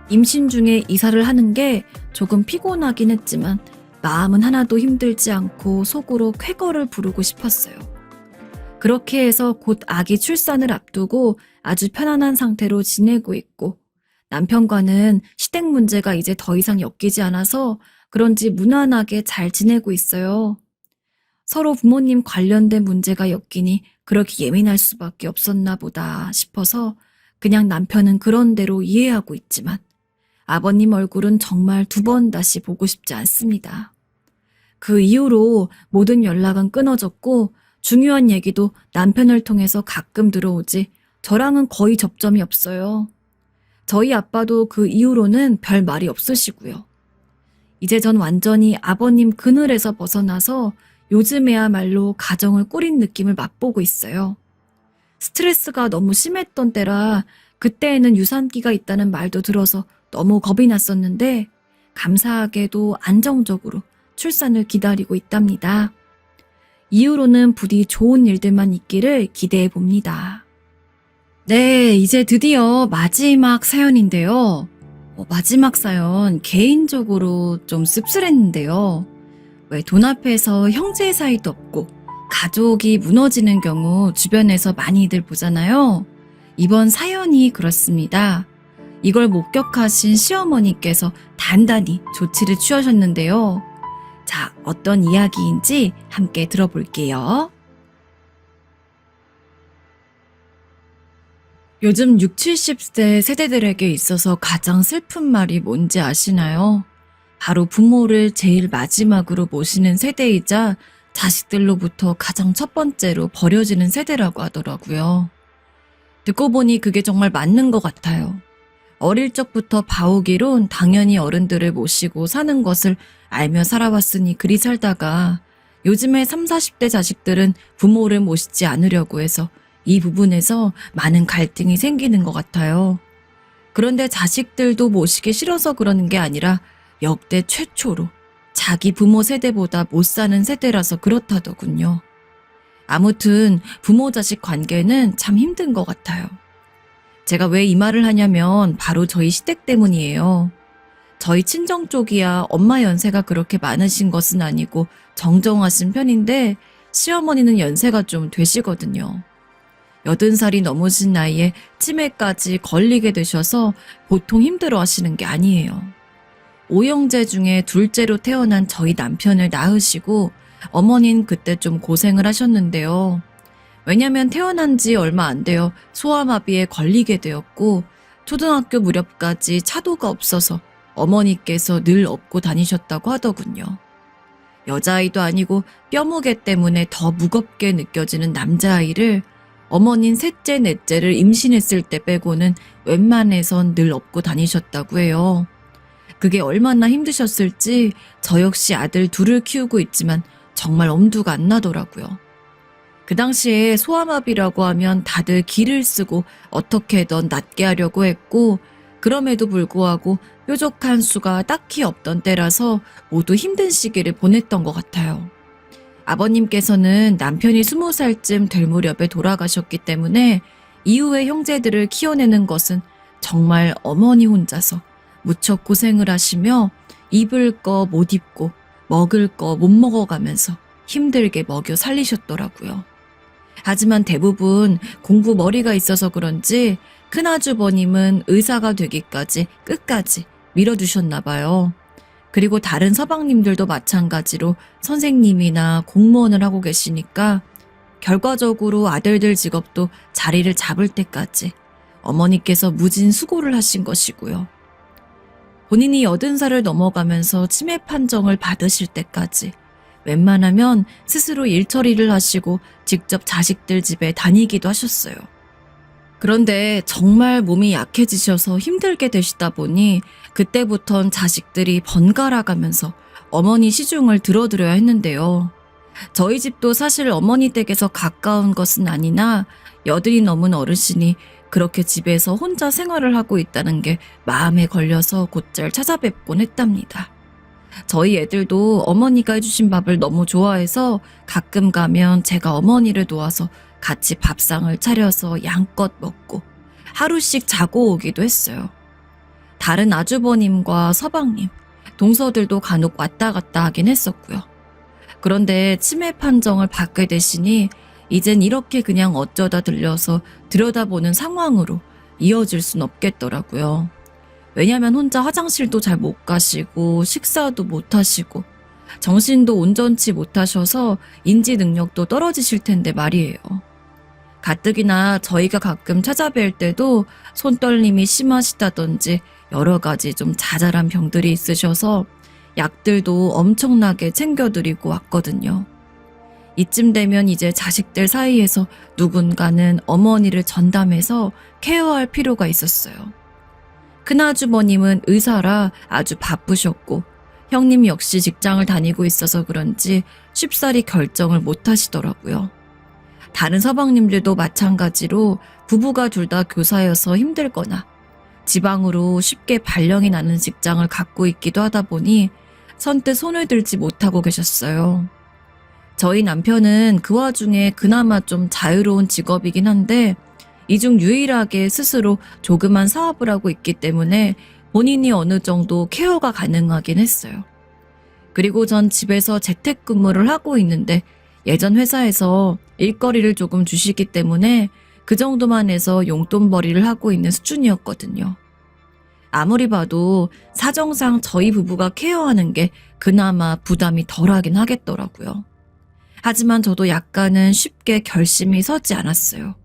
임신 중에 이사를 하는 게 조금 피곤하긴 했지만 마음은 하나도 힘들지 않고 속으로 쾌거를 부르고 싶었어요. 그렇게 해서 곧 아기 출산을 앞두고 아주 편안한 상태로 지내고 있고 남편과는 시댁 문제가 이제 더 이상 엮이지 않아서 그런지 무난하게 잘 지내고 있어요. 서로 부모님 관련된 문제가 엮이니 그렇게 예민할 수밖에 없었나 보다 싶어서 그냥 남편은 그런 대로 이해하고 있지만 아버님 얼굴은 정말 두 번 다시 보고 싶지 않습니다. 그 이후로 모든 연락은 끊어졌고 중요한 얘기도 남편을 통해서 가끔 들어오지 저랑은 거의 접점이 없어요. 저희 아빠도 그 이후로는 별 말이 없으시고요. 이제 전 완전히 아버님 그늘에서 벗어나서 요즘에야말로 가정을 꾸린 느낌을 맛보고 있어요. 스트레스가 너무 심했던 때라 그때에는 유산기가 있다는 말도 들어서 너무 겁이 났었는데 감사하게도 안정적으로 출산을 기다리고 있답니다. 이후로는 부디 좋은 일들만 있기를 기대해 봅니다. 네, 이제 드디어 마지막 사연인데요. 마지막 사연 개인적으로 좀 씁쓸했는데요. 왜 돈 앞에서 형제 사이도 없고 가족이 무너지는 경우 주변에서 많이들 보잖아요. 이번 사연이 그렇습니다. 이걸 목격하신 시어머니께서 단단히 조치를 취하셨는데요. 자, 어떤 이야기인지 함께 들어볼게요. 요즘 6, 70대 세대들에게 있어서 가장 슬픈 말이 뭔지 아시나요? 바로 부모를 제일 마지막으로 모시는 세대이자 자식들로부터 가장 첫 번째로 버려지는 세대라고 하더라고요. 듣고 보니 그게 정말 맞는 것 같아요. 어릴 적부터 봐오기론 당연히 어른들을 모시고 사는 것을 알며 살아왔으니 그리 살다가 요즘의 3, 40대 자식들은 부모를 모시지 않으려고 해서 이 부분에서 많은 갈등이 생기는 것 같아요. 그런데 자식들도 모시기 싫어서 그러는 게 아니라 역대 최초로 자기 부모 세대보다 못 사는 세대라서 그렇다더군요. 아무튼 부모 자식 관계는 참 힘든 것 같아요. 제가 왜 이 말을 하냐면 바로 저희 시댁 때문이에요. 저희 친정 쪽이야 엄마 연세가 그렇게 많으신 것은 아니고 정정하신 편인데 시어머니는 연세가 좀 되시거든요. 80살이 넘으신 나이에 치매까지 걸리게 되셔서 보통 힘들어 하시는 게 아니에요. 오형제 중에 둘째로 태어난 저희 남편을 낳으시고 어머니는 그때 좀 고생을 하셨는데요. 왜냐면 태어난 지 얼마 안 되어 소아마비에 걸리게 되었고 초등학교 무렵까지 차도가 없어서 어머니께서 늘 업고 다니셨다고 하더군요. 여자아이도 아니고 뼈무게 때문에 더 무겁게 느껴지는 남자아이를 어머닌 셋째, 넷째를 임신했을 때 빼고는 웬만해선 늘 업고 다니셨다고 해요. 그게 얼마나 힘드셨을지 저 역시 아들 둘을 키우고 있지만 정말 엄두가 안 나더라고요. 그 당시에 소아마비라고 하면 다들 기를 쓰고 어떻게든 낫게 하려고 했고 그럼에도 불구하고 뾰족한 수가 딱히 없던 때라서 모두 힘든 시기를 보냈던 것 같아요. 아버님께서는 남편이 20살쯤 될 무렵에 돌아가셨기 때문에 이후에 형제들을 키워내는 것은 정말 어머니 혼자서 무척 고생을 하시며 입을 거 못 입고 먹을 거 못 먹어가면서 힘들게 먹여 살리셨더라고요. 하지만 대부분 공부 머리가 있어서 그런지 큰아주버님은 의사가 되기까지 끝까지 밀어주셨나 봐요. 그리고 다른 서방님들도 마찬가지로 선생님이나 공무원을 하고 계시니까 결과적으로 아들들 직업도 자리를 잡을 때까지 어머니께서 무진 수고를 하신 것이고요. 본인이 80살을 넘어가면서 치매 판정을 받으실 때까지 웬만하면 스스로 일처리를 하시고 직접 자식들 집에 다니기도 하셨어요. 그런데 정말 몸이 약해지셔서 힘들게 되시다 보니 그때부턴 자식들이 번갈아 가면서 어머니 시중을 들어드려야 했는데요. 저희 집도 사실 어머니 댁에서 가까운 것은 아니나 80이 넘은 어르신이 그렇게 집에서 혼자 생활을 하고 있다는 게 마음에 걸려서 곧잘 찾아뵙곤 했답니다. 저희 애들도 어머니가 해주신 밥을 너무 좋아해서 가끔 가면 제가 어머니를 도와서 같이 밥상을 차려서 양껏 먹고 하루씩 자고 오기도 했어요. 다른 아주버님과 서방님, 동서들도 간혹 왔다 갔다 하긴 했었고요. 그런데 치매 판정을 받게 되시니 이젠 이렇게 그냥 어쩌다 들려서 들여다보는 상황으로 이어질 순 없겠더라고요. 왜냐면 혼자 화장실도 잘 못 가시고 식사도 못 하시고 정신도 온전치 못하셔서 인지 능력도 떨어지실 텐데 말이에요. 가뜩이나 저희가 가끔 찾아뵐 때도 손떨림이 심하시다든지 여러 가지 좀 자잘한 병들이 있으셔서 약들도 엄청나게 챙겨드리고 왔거든요. 이쯤 되면 이제 자식들 사이에서 누군가는 어머니를 전담해서 케어할 필요가 있었어요. 큰아주버님은 의사라 아주 바쁘셨고 형님 역시 직장을 다니고 있어서 그런지 쉽사리 결정을 못 하시더라고요. 다른 서방님들도 마찬가지로 부부가 둘 다 교사여서 힘들거나 지방으로 쉽게 발령이 나는 직장을 갖고 있기도 하다 보니 선뜻 손을 들지 못하고 계셨어요. 저희 남편은 그 와중에 그나마 좀 자유로운 직업이긴 한데 이 중 유일하게 스스로 조그만 사업을 하고 있기 때문에 본인이 어느 정도 케어가 가능하긴 했어요. 그리고 전 집에서 재택근무를 하고 있는데 예전 회사에서 일거리를 조금 주시기 때문에 그 정도만 해서 용돈벌이를 하고 있는 수준이었거든요. 아무리 봐도 사정상 저희 부부가 케어하는 게 그나마 부담이 덜하긴 하겠더라고요. 하지만 저도 약간은 쉽게 결심이 서지 않았어요.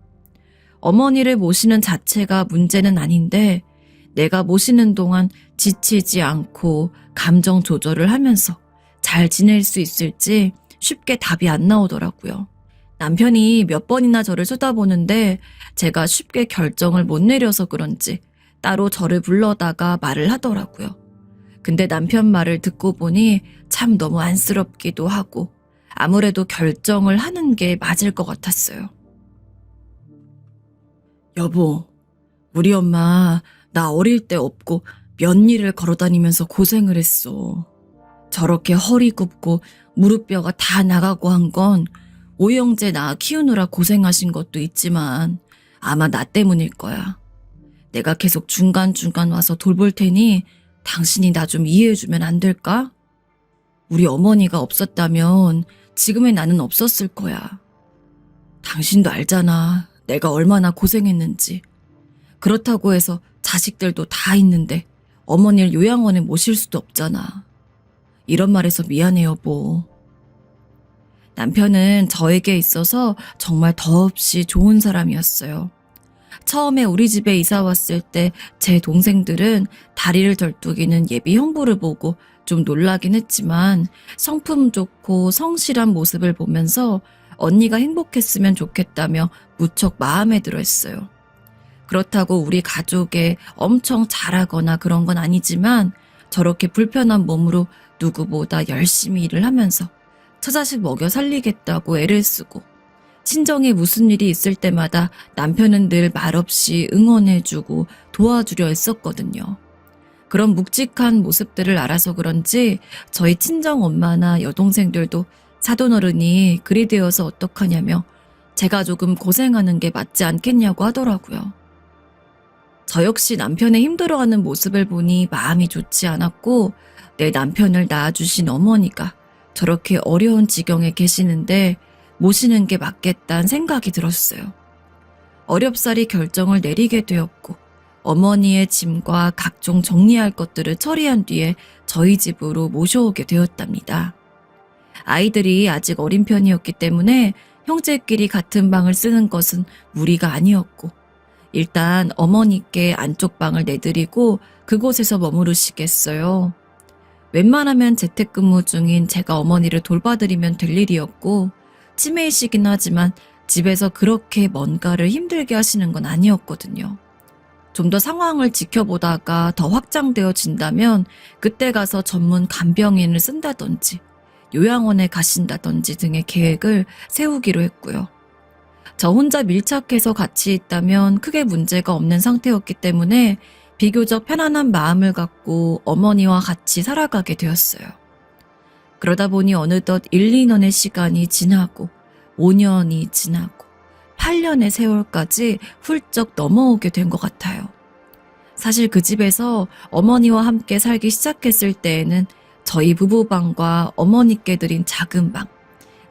어머니를 모시는 자체가 문제는 아닌데 내가 모시는 동안 지치지 않고 감정 조절을 하면서 잘 지낼 수 있을지 쉽게 답이 안 나오더라고요. 남편이 몇 번이나 저를 쳐다보는데 제가 쉽게 결정을 못 내려서 그런지 따로 저를 불러다가 말을 하더라고요. 근데 남편 말을 듣고 보니 참 너무 안쓰럽기도 하고 아무래도 결정을 하는 게 맞을 것 같았어요. 여보, 우리 엄마 나 어릴 때 업고 몇일을 걸어다니면서 고생을 했어. 저렇게 허리 굽고 무릎뼈가 다 나가고 한 건 오형제 나 키우느라 고생하신 것도 있지만 아마 나 때문일 거야. 내가 계속 중간중간 와서 돌볼 테니 당신이 나 좀 이해해주면 안 될까? 우리 어머니가 없었다면 지금의 나는 없었을 거야. 당신도 알잖아. 내가 얼마나 고생했는지. 그렇다고 해서 자식들도 다 있는데 어머니를 요양원에 모실 수도 없잖아. 이런 말해서 미안해 여보. 남편은 저에게 있어서 정말 더없이 좋은 사람이었어요. 처음에 우리 집에 이사 왔을 때 제 동생들은 다리를 절뚝이는 예비 형부를 보고 좀 놀라긴 했지만 성품 좋고 성실한 모습을 보면서 언니가 행복했으면 좋겠다며 무척 마음에 들어 했어요. 그렇다고 우리 가족에 엄청 잘하거나 그런 건 아니지만 저렇게 불편한 몸으로 누구보다 열심히 일을 하면서 처자식 먹여 살리겠다고 애를 쓰고 친정에 무슨 일이 있을 때마다 남편은 늘 말없이 응원해주고 도와주려 했었거든요. 그런 묵직한 모습들을 알아서 그런지 저희 친정 엄마나 여동생들도 사돈어른이 그리 되어서 어떡하냐며 제가 조금 고생하는 게 맞지 않겠냐고 하더라고요. 저 역시 남편의 힘들어하는 모습을 보니 마음이 좋지 않았고 내 남편을 낳아주신 어머니가 저렇게 어려운 지경에 계시는데 모시는 게 맞겠다는 생각이 들었어요. 어렵사리 결정을 내리게 되었고 어머니의 짐과 각종 정리할 것들을 처리한 뒤에 저희 집으로 모셔오게 되었답니다. 아이들이 아직 어린 편이었기 때문에 형제끼리 같은 방을 쓰는 것은 무리가 아니었고 일단 어머니께 안쪽 방을 내드리고 그곳에서 머무르시겠어요. 웬만하면 재택근무 중인 제가 어머니를 돌봐드리면 될 일이었고 치매이시긴 하지만 집에서 그렇게 뭔가를 힘들게 하시는 건 아니었거든요. 좀 더 상황을 지켜보다가 더 확장되어진다면 그때 가서 전문 간병인을 쓴다든지 요양원에 가신다든지 등의 계획을 세우기로 했고요. 저 혼자 밀착해서 같이 있다면 크게 문제가 없는 상태였기 때문에 비교적 편안한 마음을 갖고 어머니와 같이 살아가게 되었어요. 그러다 보니 어느덧 1, 2년의 시간이 지나고 5년이 지나고 8년의 세월까지 훌쩍 넘어오게 된 것 같아요. 사실 그 집에서 어머니와 함께 살기 시작했을 때에는 저희 부부방과 어머니께 드린 작은 방,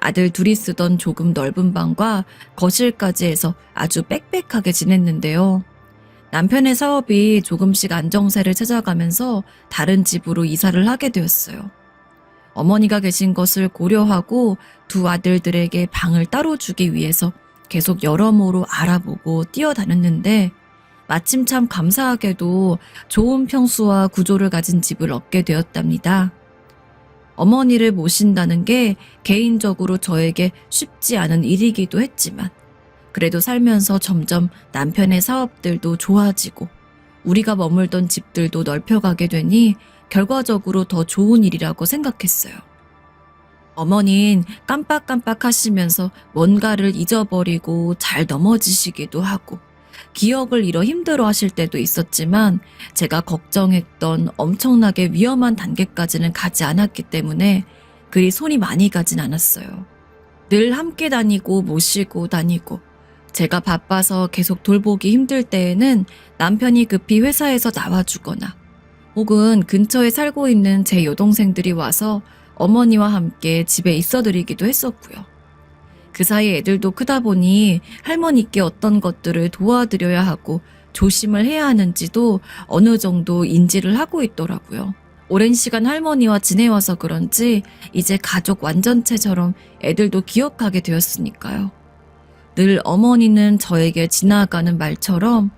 아들 둘이 쓰던 조금 넓은 방과 거실까지 해서 아주 빽빽하게 지냈는데요. 남편의 사업이 조금씩 안정세를 찾아가면서 다른 집으로 이사를 하게 되었어요. 어머니가 계신 것을 고려하고 두 아들들에게 방을 따로 주기 위해서 계속 여러모로 알아보고 뛰어다녔는데 마침 참 감사하게도 좋은 평수와 구조를 가진 집을 얻게 되었답니다. 어머니를 모신다는 게 개인적으로 저에게 쉽지 않은 일이기도 했지만 그래도 살면서 점점 남편의 사업들도 좋아지고 우리가 머물던 집들도 넓혀가게 되니 결과적으로 더 좋은 일이라고 생각했어요. 어머닌 깜빡깜빡 하시면서 뭔가를 잊어버리고 잘 넘어지시기도 하고 기억을 잃어 힘들어 하실 때도 있었지만 제가 걱정했던 엄청나게 위험한 단계까지는 가지 않았기 때문에 그리 손이 많이 가진 않았어요. 늘 함께 다니고 모시고 다니고 제가 바빠서 계속 돌보기 힘들 때에는 남편이 급히 회사에서 나와주거나 혹은 근처에 살고 있는 제 여동생들이 와서 어머니와 함께 집에 있어드리기도 했었고요. 그 사이 애들도 크다 보니 할머니께 어떤 것들을 도와드려야 하고 조심을 해야 하는지도 어느 정도 인지를 하고 있더라고요. 오랜 시간 할머니와 지내와서 그런지 이제 가족 완전체처럼 애들도 기억하게 되었으니까요. 늘 어머니는 저에게 지나가는 말처럼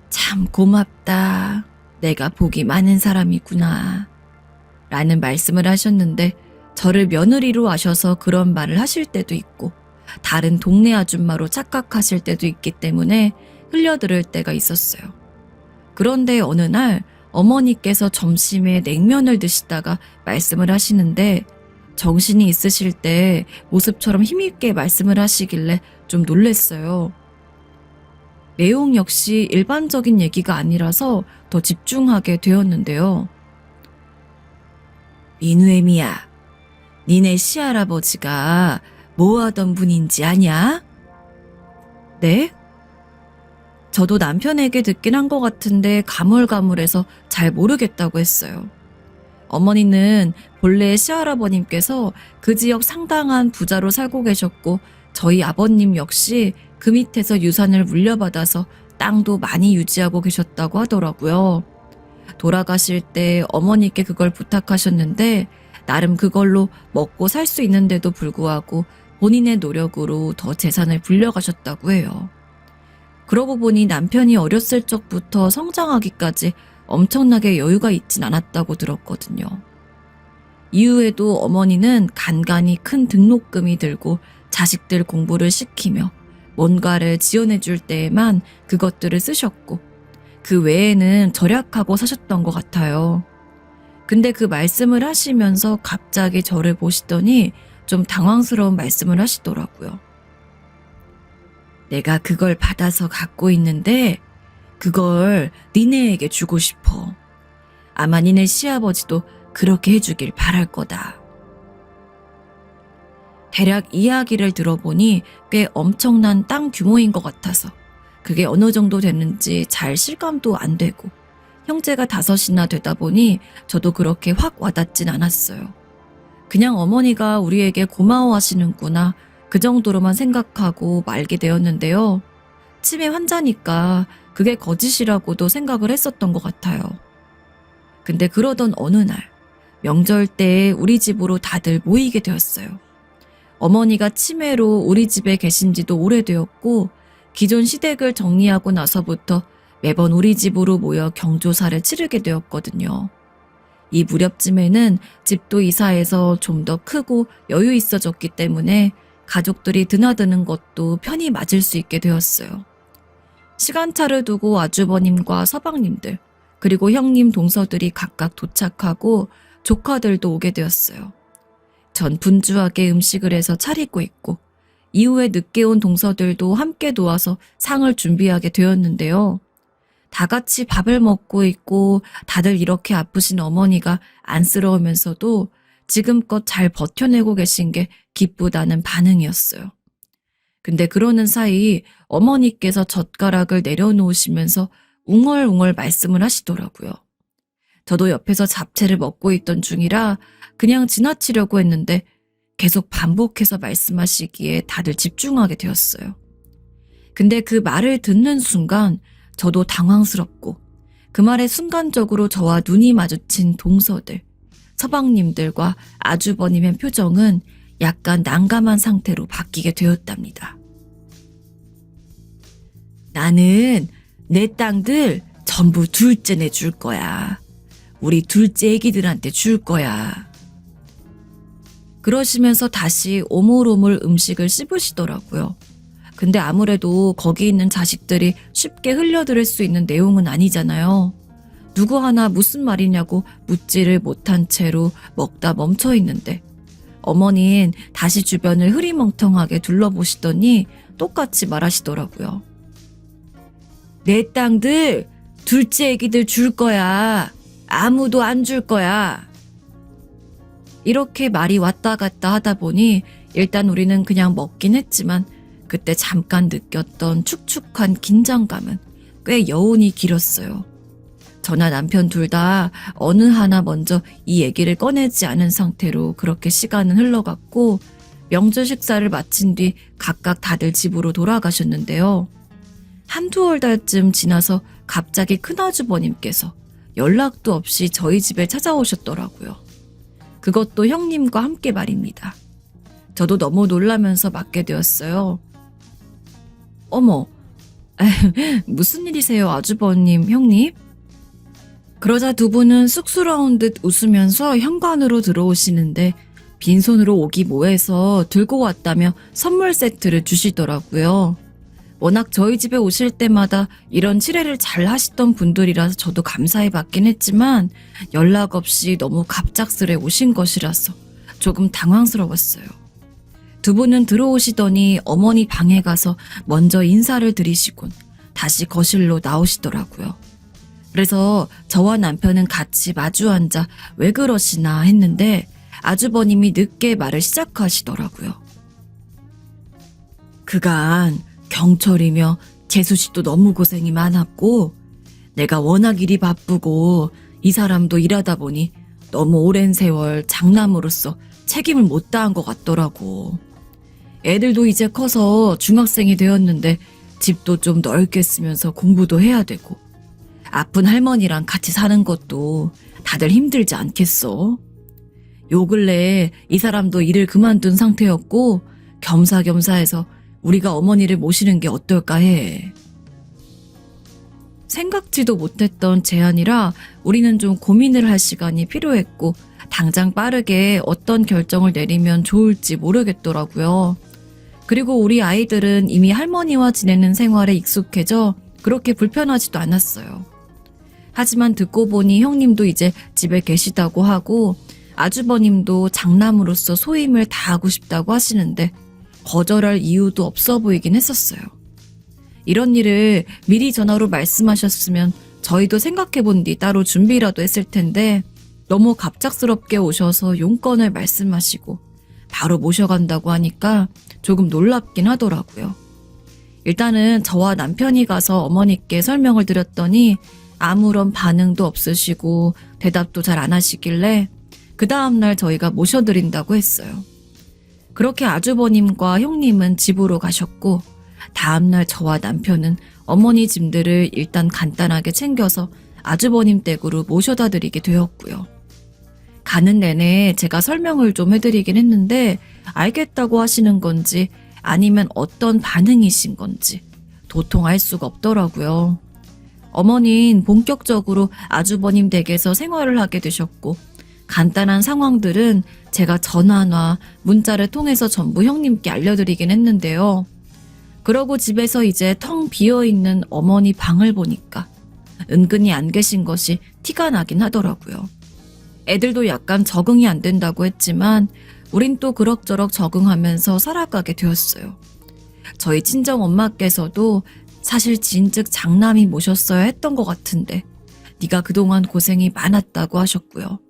참 고맙다. 내가 복이 많은 사람이구나. 라는 말씀을 하셨는데 저를 며느리로 아셔서 그런 말을 하실 때도 있고 다른 동네 아줌마로 착각하실 때도 있기 때문에 흘려들을 때가 있었어요. 그런데 어느 날 어머니께서 점심에 냉면을 드시다가 말씀을 하시는데 정신이 있으실 때 모습처럼 힘있게 말씀을 하시길래 좀 놀랬어요. 내용 역시 일반적인 얘기가 아니라서 더 집중하게 되었는데요. 민우애미야, 니네 시할아버지가 뭐 하던 분인지 아냐? 네? 저도 남편에게 듣긴 한 것 같은데 가물가물해서 잘 모르겠다고 했어요. 어머니는 본래 시할아버님께서 그 지역 상당한 부자로 살고 계셨고 저희 아버님 역시 그 밑에서 유산을 물려받아서 땅도 많이 유지하고 계셨다고 하더라고요. 돌아가실 때 어머니께 그걸 부탁하셨는데 나름 그걸로 먹고 살 수 있는데도 불구하고 본인의 노력으로 더 재산을 불려가셨다고 해요. 그러고 보니 남편이 어렸을 적부터 성장하기까지 엄청나게 여유가 있진 않았다고 들었거든요. 이후에도 어머니는 간간히 큰 등록금이 들고 자식들 공부를 시키며 뭔가를 지원해 줄 때에만 그것들을 쓰셨고 그 외에는 절약하고 사셨던 것 같아요. 근데 그 말씀을 하시면서 갑자기 저를 보시더니 좀 당황스러운 말씀을 하시더라고요. 내가 그걸 받아서 갖고 있는데 그걸 니네에게 주고 싶어. 아마 니네 시아버지도 그렇게 해주길 바랄 거다. 대략 이야기를 들어보니 꽤 엄청난 땅 규모인 것 같아서 그게 어느 정도 됐는지 잘 실감도 안 되고 형제가 5이나 되다 보니 저도 그렇게 확 와닿진 않았어요. 그냥 어머니가 우리에게 고마워하시는구나 그 정도로만 생각하고 말게 되었는데요. 치매 환자니까 그게 거짓이라고도 생각을 했었던 것 같아요. 근데 그러던 어느 날 명절 때 우리 집으로 다들 모이게 되었어요. 어머니가 치매로 우리 집에 계신 지도 오래되었고 기존 시댁을 정리하고 나서부터 매번 우리 집으로 모여 경조사를 치르게 되었거든요. 이 무렵쯤에는 집도 이사해서 좀 더 크고 여유 있어졌기 때문에 가족들이 드나드는 것도 편히 맞을 수 있게 되었어요. 시간차를 두고 아주버님과 서방님들 그리고 형님 동서들이 각각 도착하고 조카들도 오게 되었어요. 전 분주하게 음식을 해서 차리고 있고 이후에 늦게 온 동서들도 함께 도와서 상을 준비하게 되었는데요. 다 같이 밥을 먹고 있고 다들 이렇게 아프신 어머니가 안쓰러우면서도 지금껏 잘 버텨내고 계신 게 기쁘다는 반응이었어요. 근데 그러는 사이 어머니께서 젓가락을 내려놓으시면서 웅얼웅얼 말씀을 하시더라고요. 저도 옆에서 잡채를 먹고 있던 중이라 그냥 지나치려고 했는데 계속 반복해서 말씀하시기에 다들 집중하게 되었어요. 근데 그 말을 듣는 순간 저도 당황스럽고 그 말에 순간적으로 저와 눈이 마주친 동서들, 서방님들과 아주버님의 표정은 약간 난감한 상태로 바뀌게 되었답니다. 나는 내 땅들 전부 둘째네 줄 거야. 우리 둘째 애기들한테 줄 거야. 그러시면서 다시 오물오물 음식을 씹으시더라고요. 근데 아무래도 거기 있는 자식들이 쉽게 흘려들을 수 있는 내용은 아니잖아요. 누구 하나 무슨 말이냐고 묻지를 못한 채로 먹다 멈춰 있는데 어머니는 다시 주변을 흐리멍텅하게 둘러보시더니 똑같이 말하시더라고요. 내 땅들 둘째 애기들 줄 거야. 아무도 안 줄 거야. 이렇게 말이 왔다 갔다 하다 보니 일단 우리는 그냥 먹긴 했지만 그때 잠깐 느꼈던 축축한 긴장감은 꽤 여운이 길었어요. 저나 남편 둘 다 어느 하나 먼저 이 얘기를 꺼내지 않은 상태로 그렇게 시간은 흘러갔고 명절 식사를 마친 뒤 각각 다들 집으로 돌아가셨는데요. 한두월 달쯤 지나서 갑자기 큰아주버님께서 연락도 없이 저희 집에 찾아오셨더라고요. 그것도 형님과 함께 말입니다. 저도 너무 놀라면서 맞게 되었어요. 어머, 무슨 일이세요, 아주버님, 형님? 그러자 두 분은 쑥스러운 듯 웃으면서 현관으로 들어오시는데 빈손으로 오기 뭐해서 들고 왔다며 선물 세트를 주시더라고요. 워낙 저희 집에 오실 때마다 이런 칠해를 잘 하시던 분들이라서 저도 감사히 받긴 했지만 연락 없이 너무 갑작스레 오신 것이라서 조금 당황스러웠어요. 두 분은 들어오시더니 어머니 방에 가서 먼저 인사를 드리시곤 다시 거실로 나오시더라고요. 그래서 저와 남편은 같이 마주 앉아 왜 그러시나 했는데 아주버님이 늦게 말을 시작하시더라고요. 그간 경철이며 재수씨도 너무 고생이 많았고 내가 워낙 일이 바쁘고 이 사람도 일하다 보니 너무 오랜 세월 장남으로서 책임을 못 다한 것 같더라고. 애들도 이제 커서 중학생이 되었는데 집도 좀 넓게 쓰면서 공부도 해야 되고 아픈 할머니랑 같이 사는 것도 다들 힘들지 않겠어? 요 근래에 이 사람도 일을 그만둔 상태였고 겸사겸사해서 우리가 어머니를 모시는 게 어떨까 해. 생각지도 못했던 제안이라 우리는 좀 고민을 할 시간이 필요했고 당장 빠르게 어떤 결정을 내리면 좋을지 모르겠더라고요. 그리고 우리 아이들은 이미 할머니와 지내는 생활에 익숙해져 그렇게 불편하지도 않았어요. 하지만 듣고 보니 형님도 이제 집에 계시다고 하고 아주버님도 장남으로서 소임을 다하고 싶다고 하시는데 거절할 이유도 없어 보이긴 했었어요. 이런 일을 미리 전화로 말씀하셨으면 저희도 생각해본 뒤 따로 준비라도 했을 텐데 너무 갑작스럽게 오셔서 용건을 말씀하시고 바로 모셔간다고 하니까 조금 놀랍긴 하더라고요. 일단은 저와 남편이 가서 어머니께 설명을 드렸더니 아무런 반응도 없으시고 대답도 잘 안 하시길래 그 다음날 저희가 모셔드린다고 했어요. 그렇게 아주버님과 형님은 집으로 가셨고 다음날 저와 남편은 어머니 짐들을 일단 간단하게 챙겨서 아주버님 댁으로 모셔다 드리게 되었고요. 가는 내내 제가 설명을 좀 해드리긴 했는데 알겠다고 하시는 건지 아니면 어떤 반응이신 건지 도통 알 수가 없더라고요. 어머니는 본격적으로 아주버님 댁에서 생활을 하게 되셨고 간단한 상황들은 제가 전화나 문자를 통해서 전부 형님께 알려드리긴 했는데요. 그러고 집에서 이제 텅 비어있는 어머니 방을 보니까 은근히 안 계신 것이 티가 나긴 하더라고요. 애들도 약간 적응이 안 된다고 했지만 우린 또 그럭저럭 적응하면서 살아가게 되었어요. 저희 친정 엄마께서도 사실 진즉 장남이 모셨어야 했던 것 같은데 네가 그동안 고생이 많았다고 하셨고요.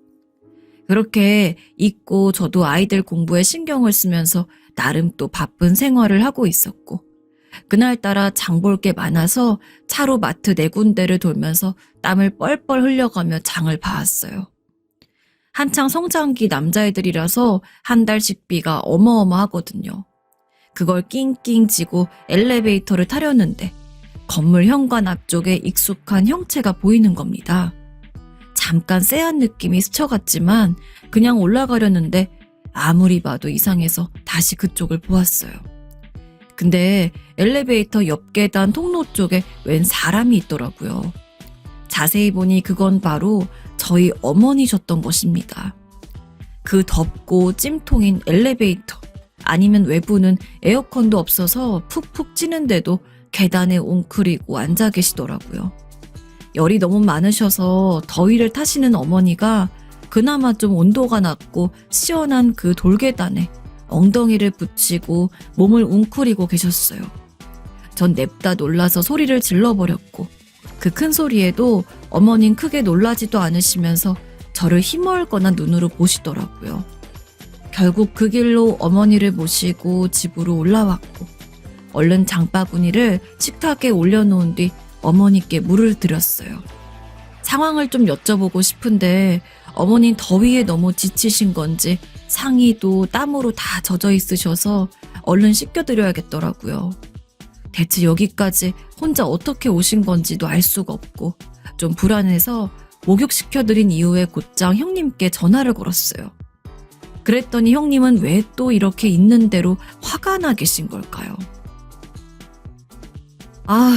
그렇게 있고 저도 아이들 공부에 신경을 쓰면서 나름 또 바쁜 생활을 하고 있었고 그날따라 장 볼 게 많아서 차로 마트 4군데를 돌면서 땀을 뻘뻘 흘려가며 장을 봐왔어요. 한창 성장기 남자애들이라서 한 달 식비가 어마어마하거든요. 그걸 낑낑 쥐고 엘리베이터를 타려는데 건물 현관 앞쪽에 익숙한 형체가 보이는 겁니다. 잠깐 쎄한 느낌이 스쳐갔지만 그냥 올라가려는데 아무리 봐도 이상해서 다시 그쪽을 보았어요. 근데 엘리베이터 옆 계단 통로 쪽에 웬 사람이 있더라고요. 자세히 보니 그건 바로 저희 어머니셨던 것입니다. 그 덥고 찜통인 엘리베이터 아니면 외부는 에어컨도 없어서 푹푹 찌는데도 계단에 웅크리고 앉아 계시더라고요. 열이 너무 많으셔서 더위를 타시는 어머니가 그나마 좀 온도가 낮고 시원한 그 돌계단에 엉덩이를 붙이고 몸을 웅크리고 계셨어요. 전 냅다 놀라서 소리를 질러버렸고 그 큰 소리에도 어머닌 크게 놀라지도 않으시면서 저를 힘얼거나 눈으로 보시더라고요. 결국 그 길로 어머니를 모시고 집으로 올라왔고 얼른 장바구니를 식탁에 올려놓은 뒤 어머니께 물을 드렸어요. 상황을 좀 여쭤보고 싶은데 어머닌 더위에 너무 지치신 건지 상의도 땀으로 다 젖어 있으셔서 얼른 씻겨드려야겠더라고요. 대체 여기까지 혼자 어떻게 오신 건지도 알 수가 없고 좀 불안해서 목욕시켜드린 이후에 곧장 형님께 전화를 걸었어요. 그랬더니 형님은 왜 또 이렇게 있는 대로 화가 나 계신 걸까요? 아휴,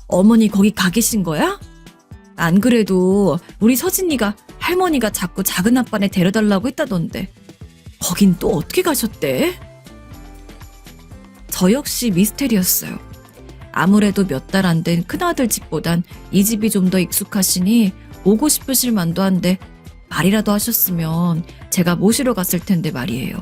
어머니 거기 가 계신 거야? 안 그래도 우리 서진이가 할머니가 자꾸 작은 아빠네 데려달라고 했다던데 거긴 또 어떻게 가셨대? 저 역시 미스테리였어요. 아무래도 몇 달 안 된 큰아들 집보단 이 집이 좀 더 익숙하시니 오고 싶으실 만도 한데 말이라도 하셨으면 제가 모시러 갔을 텐데 말이에요.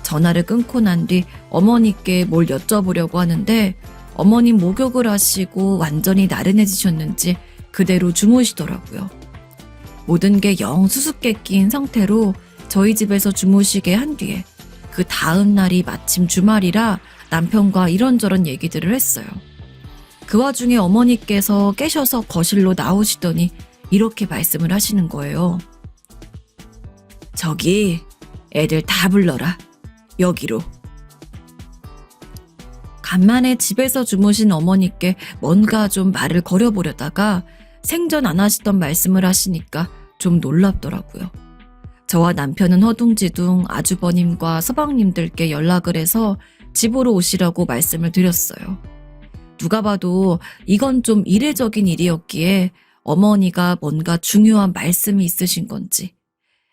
전화를 끊고 난 뒤 어머니께 뭘 여쭤보려고 하는데 어머님 목욕을 하시고 완전히 나른해지셨는지 그대로 주무시더라고요. 모든 게 영 수수께끼인 상태로 저희 집에서 주무시게 한 뒤에 그 다음 날이 마침 주말이라 남편과 이런저런 얘기들을 했어요. 그 와중에 어머니께서 깨셔서 거실로 나오시더니 이렇게 말씀을 하시는 거예요. 저기 애들 다 불러라. 여기로. 간만에 집에서 주무신 어머니께 뭔가 좀 말을 걸어보려다가 생전 안 하시던 말씀을 하시니까 좀 놀랍더라고요. 저와 남편은 허둥지둥 아주버님과 서방님들께 연락을 해서 집으로 오시라고 말씀을 드렸어요. 누가 봐도 이건 좀 이례적인 일이었기에 어머니가 뭔가 중요한 말씀이 있으신 건지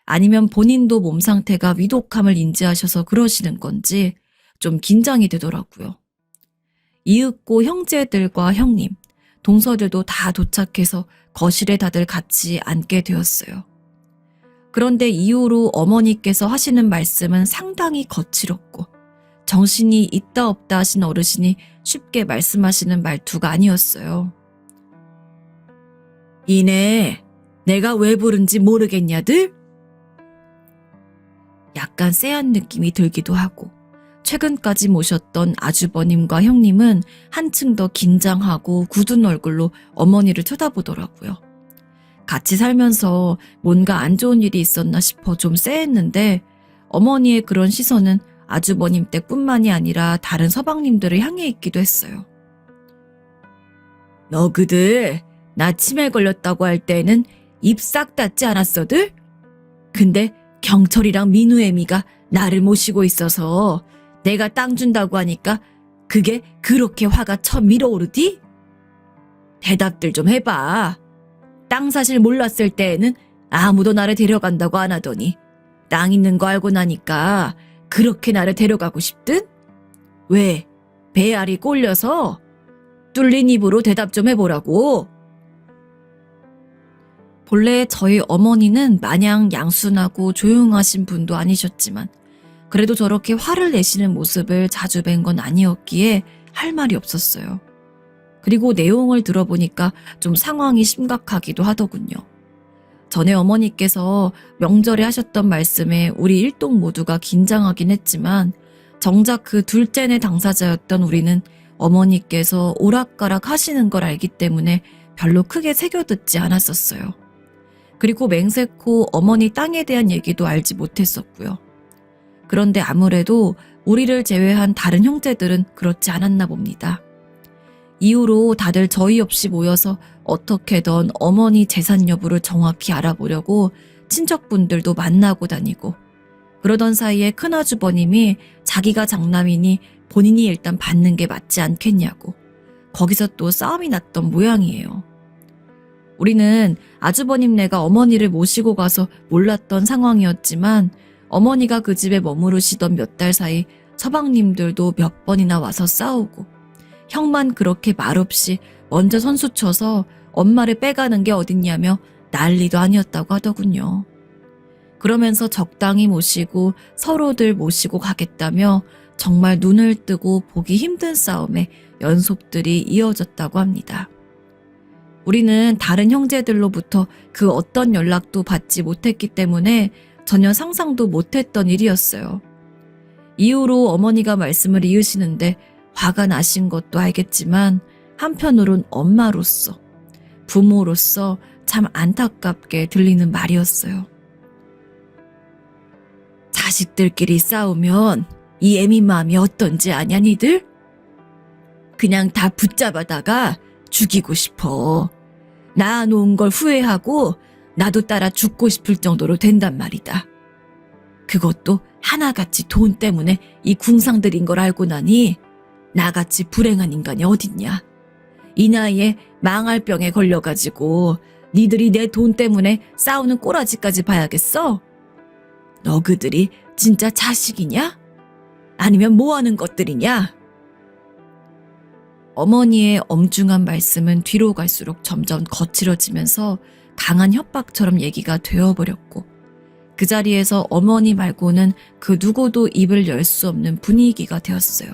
아니면 본인도 몸 상태가 위독함을 인지하셔서 그러시는 건지 좀 긴장이 되더라고요. 이윽고 형제들과 형님, 동서들도 다 도착해서 거실에 다들 같이 앉게 되었어요. 그런데 이후로 어머니께서 하시는 말씀은 상당히 거칠었고 정신이 있다 없다 하신 어르신이 쉽게 말씀하시는 말투가 아니었어요. 이내 내가 왜 부른지 모르겠냐들? 약간 쎄한 느낌이 들기도 하고 최근까지 모셨던 아주버님과 형님은 한층 더 긴장하고 굳은 얼굴로 어머니를 쳐다보더라고요. 같이 살면서 뭔가 안 좋은 일이 있었나 싶어 좀 쎄했는데 어머니의 그런 시선은 아주버님 댁뿐만이 아니라 다른 서방님들을 향해 있기도 했어요. 너그들 나 치매 걸렸다고 할 때는 입 싹 닫지 않았어들? 근데 경철이랑 민우애미가 나를 모시고 있어서 내가 땅 준다고 하니까 그게 그렇게 화가 쳐 밀어오르디? 대답들 좀 해봐. 땅 사실 몰랐을 때에는 아무도 나를 데려간다고 안 하더니 땅 있는 거 알고 나니까 그렇게 나를 데려가고 싶든? 왜? 배알이 꼴려서? 뚫린 입으로 대답 좀 해보라고. 본래 저희 어머니는 마냥 양순하고 조용하신 분도 아니셨지만 그래도 저렇게 화를 내시는 모습을 자주 뵌 건 아니었기에 할 말이 없었어요. 그리고 내용을 들어보니까 좀 상황이 심각하기도 하더군요. 전에 어머니께서 명절에 하셨던 말씀에 우리 일동 모두가 긴장하긴 했지만 정작 그 둘째네 당사자였던 우리는 어머니께서 오락가락 하시는 걸 알기 때문에 별로 크게 새겨듣지 않았었어요. 그리고 맹세코 어머니 땅에 대한 얘기도 알지 못했었고요. 그런데 아무래도 우리를 제외한 다른 형제들은 그렇지 않았나 봅니다. 이후로 다들 저희 없이 모여서 어떻게든 어머니 재산 여부를 정확히 알아보려고 친척분들도 만나고 다니고 그러던 사이에 큰아주버님이 자기가 장남이니 본인이 일단 받는 게 맞지 않겠냐고 거기서 또 싸움이 났던 모양이에요. 우리는 아주버님네가 어머니를 모시고 가서 몰랐던 상황이었지만 어머니가 그 집에 머무르시던 몇 달 사이 서방님들도 몇 번이나 와서 싸우고 형만 그렇게 말없이 먼저 선수쳐서 엄마를 빼가는 게 어딨냐며 난리도 아니었다고 하더군요. 그러면서 적당히 모시고 서로들 모시고 가겠다며 정말 눈을 뜨고 보기 힘든 싸움에 연속들이 이어졌다고 합니다. 우리는 다른 형제들로부터 그 어떤 연락도 받지 못했기 때문에 전혀 상상도 못했던 일이었어요. 이후로 어머니가 말씀을 이으시는데 화가 나신 것도 알겠지만 한편으론 엄마로서, 부모로서 참 안타깝게 들리는 말이었어요. 자식들끼리 싸우면 이 애미 마음이 어떤지 아냐 니들? 그냥 다 붙잡아다가 죽이고 싶어. 낳아놓은 걸 후회하고 나도 따라 죽고 싶을 정도로 된단 말이다. 그것도 하나같이 돈 때문에 이 궁상들인 걸 알고 나니 나같이 불행한 인간이 어딨냐. 이 나이에 망할 병에 걸려가지고 니들이 내 돈 때문에 싸우는 꼬라지까지 봐야겠어? 너그들이 진짜 자식이냐? 아니면 뭐하는 것들이냐? 어머니의 엄중한 말씀은 뒤로 갈수록 점점 거칠어지면서 강한 협박처럼 얘기가 되어버렸고 그 자리에서 어머니 말고는 그 누구도 입을 열 수 없는 분위기가 되었어요.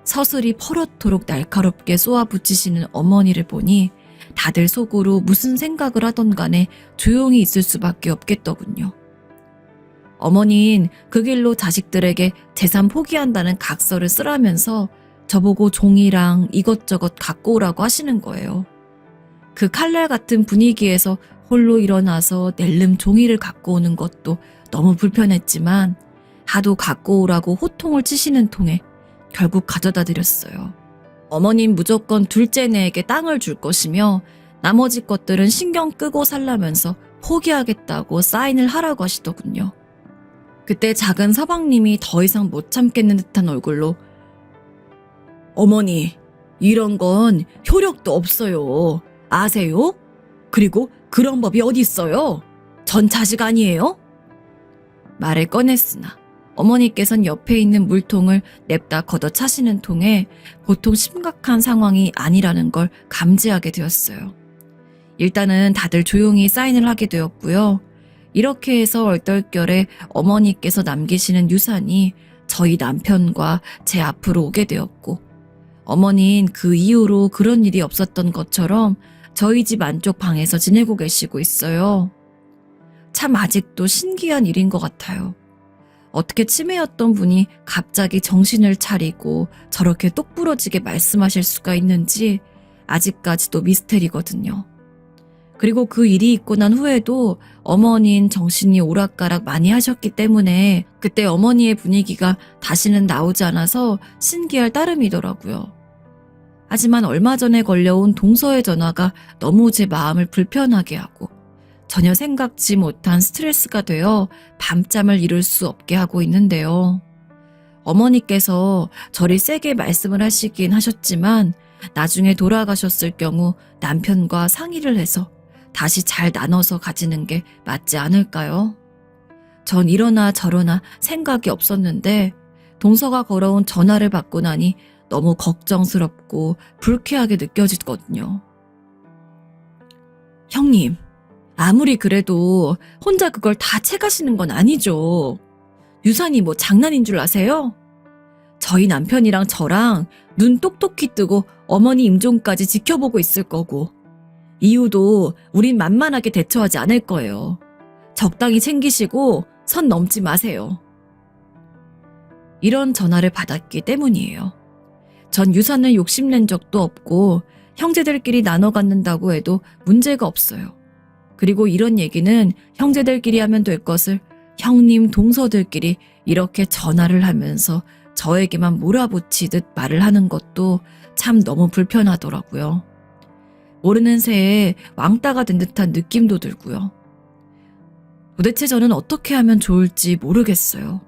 서슬이 퍼렇도록 날카롭게 쏘아붙이시는 어머니를 보니 다들 속으로 무슨 생각을 하던 간에 조용히 있을 수밖에 없겠더군요. 어머니는 그 길로 자식들에게 재산 포기한다는 각서를 쓰라면서 저보고 종이랑 이것저것 갖고 오라고 하시는 거예요. 그 칼날 같은 분위기에서 홀로 일어나서 낼름 종이를 갖고 오는 것도 너무 불편했지만 하도 갖고 오라고 호통을 치시는 통에 결국 가져다 드렸어요. 어머님 무조건 둘째네에게 땅을 줄 것이며 나머지 것들은 신경 끄고 살라면서 포기하겠다고 사인을 하라고 하시더군요. 그때 작은 서방님이 더 이상 못 참겠는 듯한 얼굴로 어머니, 이런 건 효력도 없어요. 아세요? 그리고 그런 법이 어디 있어요? 전 자식 아니에요? 말을 꺼냈으나 어머니께선 옆에 있는 물통을 냅다 걷어차시는 통에 보통 심각한 상황이 아니라는 걸 감지하게 되었어요. 일단은 다들 조용히 사인을 하게 되었고요. 이렇게 해서 얼떨결에 어머니께서 남기시는 유산이 저희 남편과 제 앞으로 오게 되었고 어머니는 그 이후로 그런 일이 없었던 것처럼 저희 집 안쪽 방에서 지내고 계시고 있어요. 참 아직도 신기한 일인 것 같아요. 어떻게 치매였던 분이 갑자기 정신을 차리고 저렇게 똑부러지게 말씀하실 수가 있는지 아직까지도 미스테리거든요. 그리고 그 일이 있고 난 후에도 어머니는 정신이 오락가락 많이 하셨기 때문에 그때 어머니의 분위기가 다시는 나오지 않아서 신기할 따름이더라고요. 하지만 얼마 전에 걸려온 동서의 전화가 너무 제 마음을 불편하게 하고 전혀 생각지 못한 스트레스가 되어 밤잠을 이룰 수 없게 하고 있는데요. 어머니께서 저리 세게 말씀을 하시긴 하셨지만 나중에 돌아가셨을 경우 남편과 상의를 해서 다시 잘 나눠서 가지는 게 맞지 않을까요? 전 이러나 저러나 생각이 없었는데 동서가 걸어온 전화를 받고 나니 너무 걱정스럽고 불쾌하게 느껴지거든요. 형님, 아무리 그래도 혼자 그걸 다 채가시는 건 아니죠. 유산이 뭐 장난인 줄 아세요? 저희 남편이랑 저랑 눈 똑똑히 뜨고 어머니 임종까지 지켜보고 있을 거고 이유도 우린 만만하게 대처하지 않을 거예요. 적당히 챙기시고 선 넘지 마세요. 이런 전화를 받았기 때문이에요. 전 유산을 욕심낸 적도 없고 형제들끼리 나눠 갖는다고 해도 문제가 없어요. 그리고 이런 얘기는 형제들끼리 하면 될 것을 형님 동서들끼리 이렇게 전화를 하면서 저에게만 몰아붙이듯 말을 하는 것도 참 너무 불편하더라고요. 모르는 새에 왕따가 된 듯한 느낌도 들고요. 도대체 저는 어떻게 하면 좋을지 모르겠어요.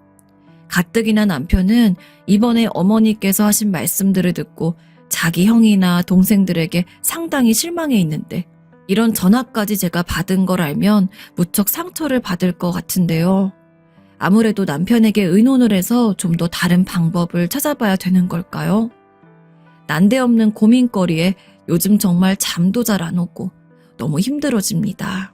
가뜩이나 남편은 이번에 어머니께서 하신 말씀들을 듣고 자기 형이나 동생들에게 상당히 실망해 있는데 이런 전화까지 제가 받은 걸 알면 무척 상처를 받을 것 같은데요. 아무래도 남편에게 의논을 해서 좀 더 다른 방법을 찾아봐야 되는 걸까요? 난데없는 고민거리에 요즘 정말 잠도 잘 안 오고 너무 힘들어집니다.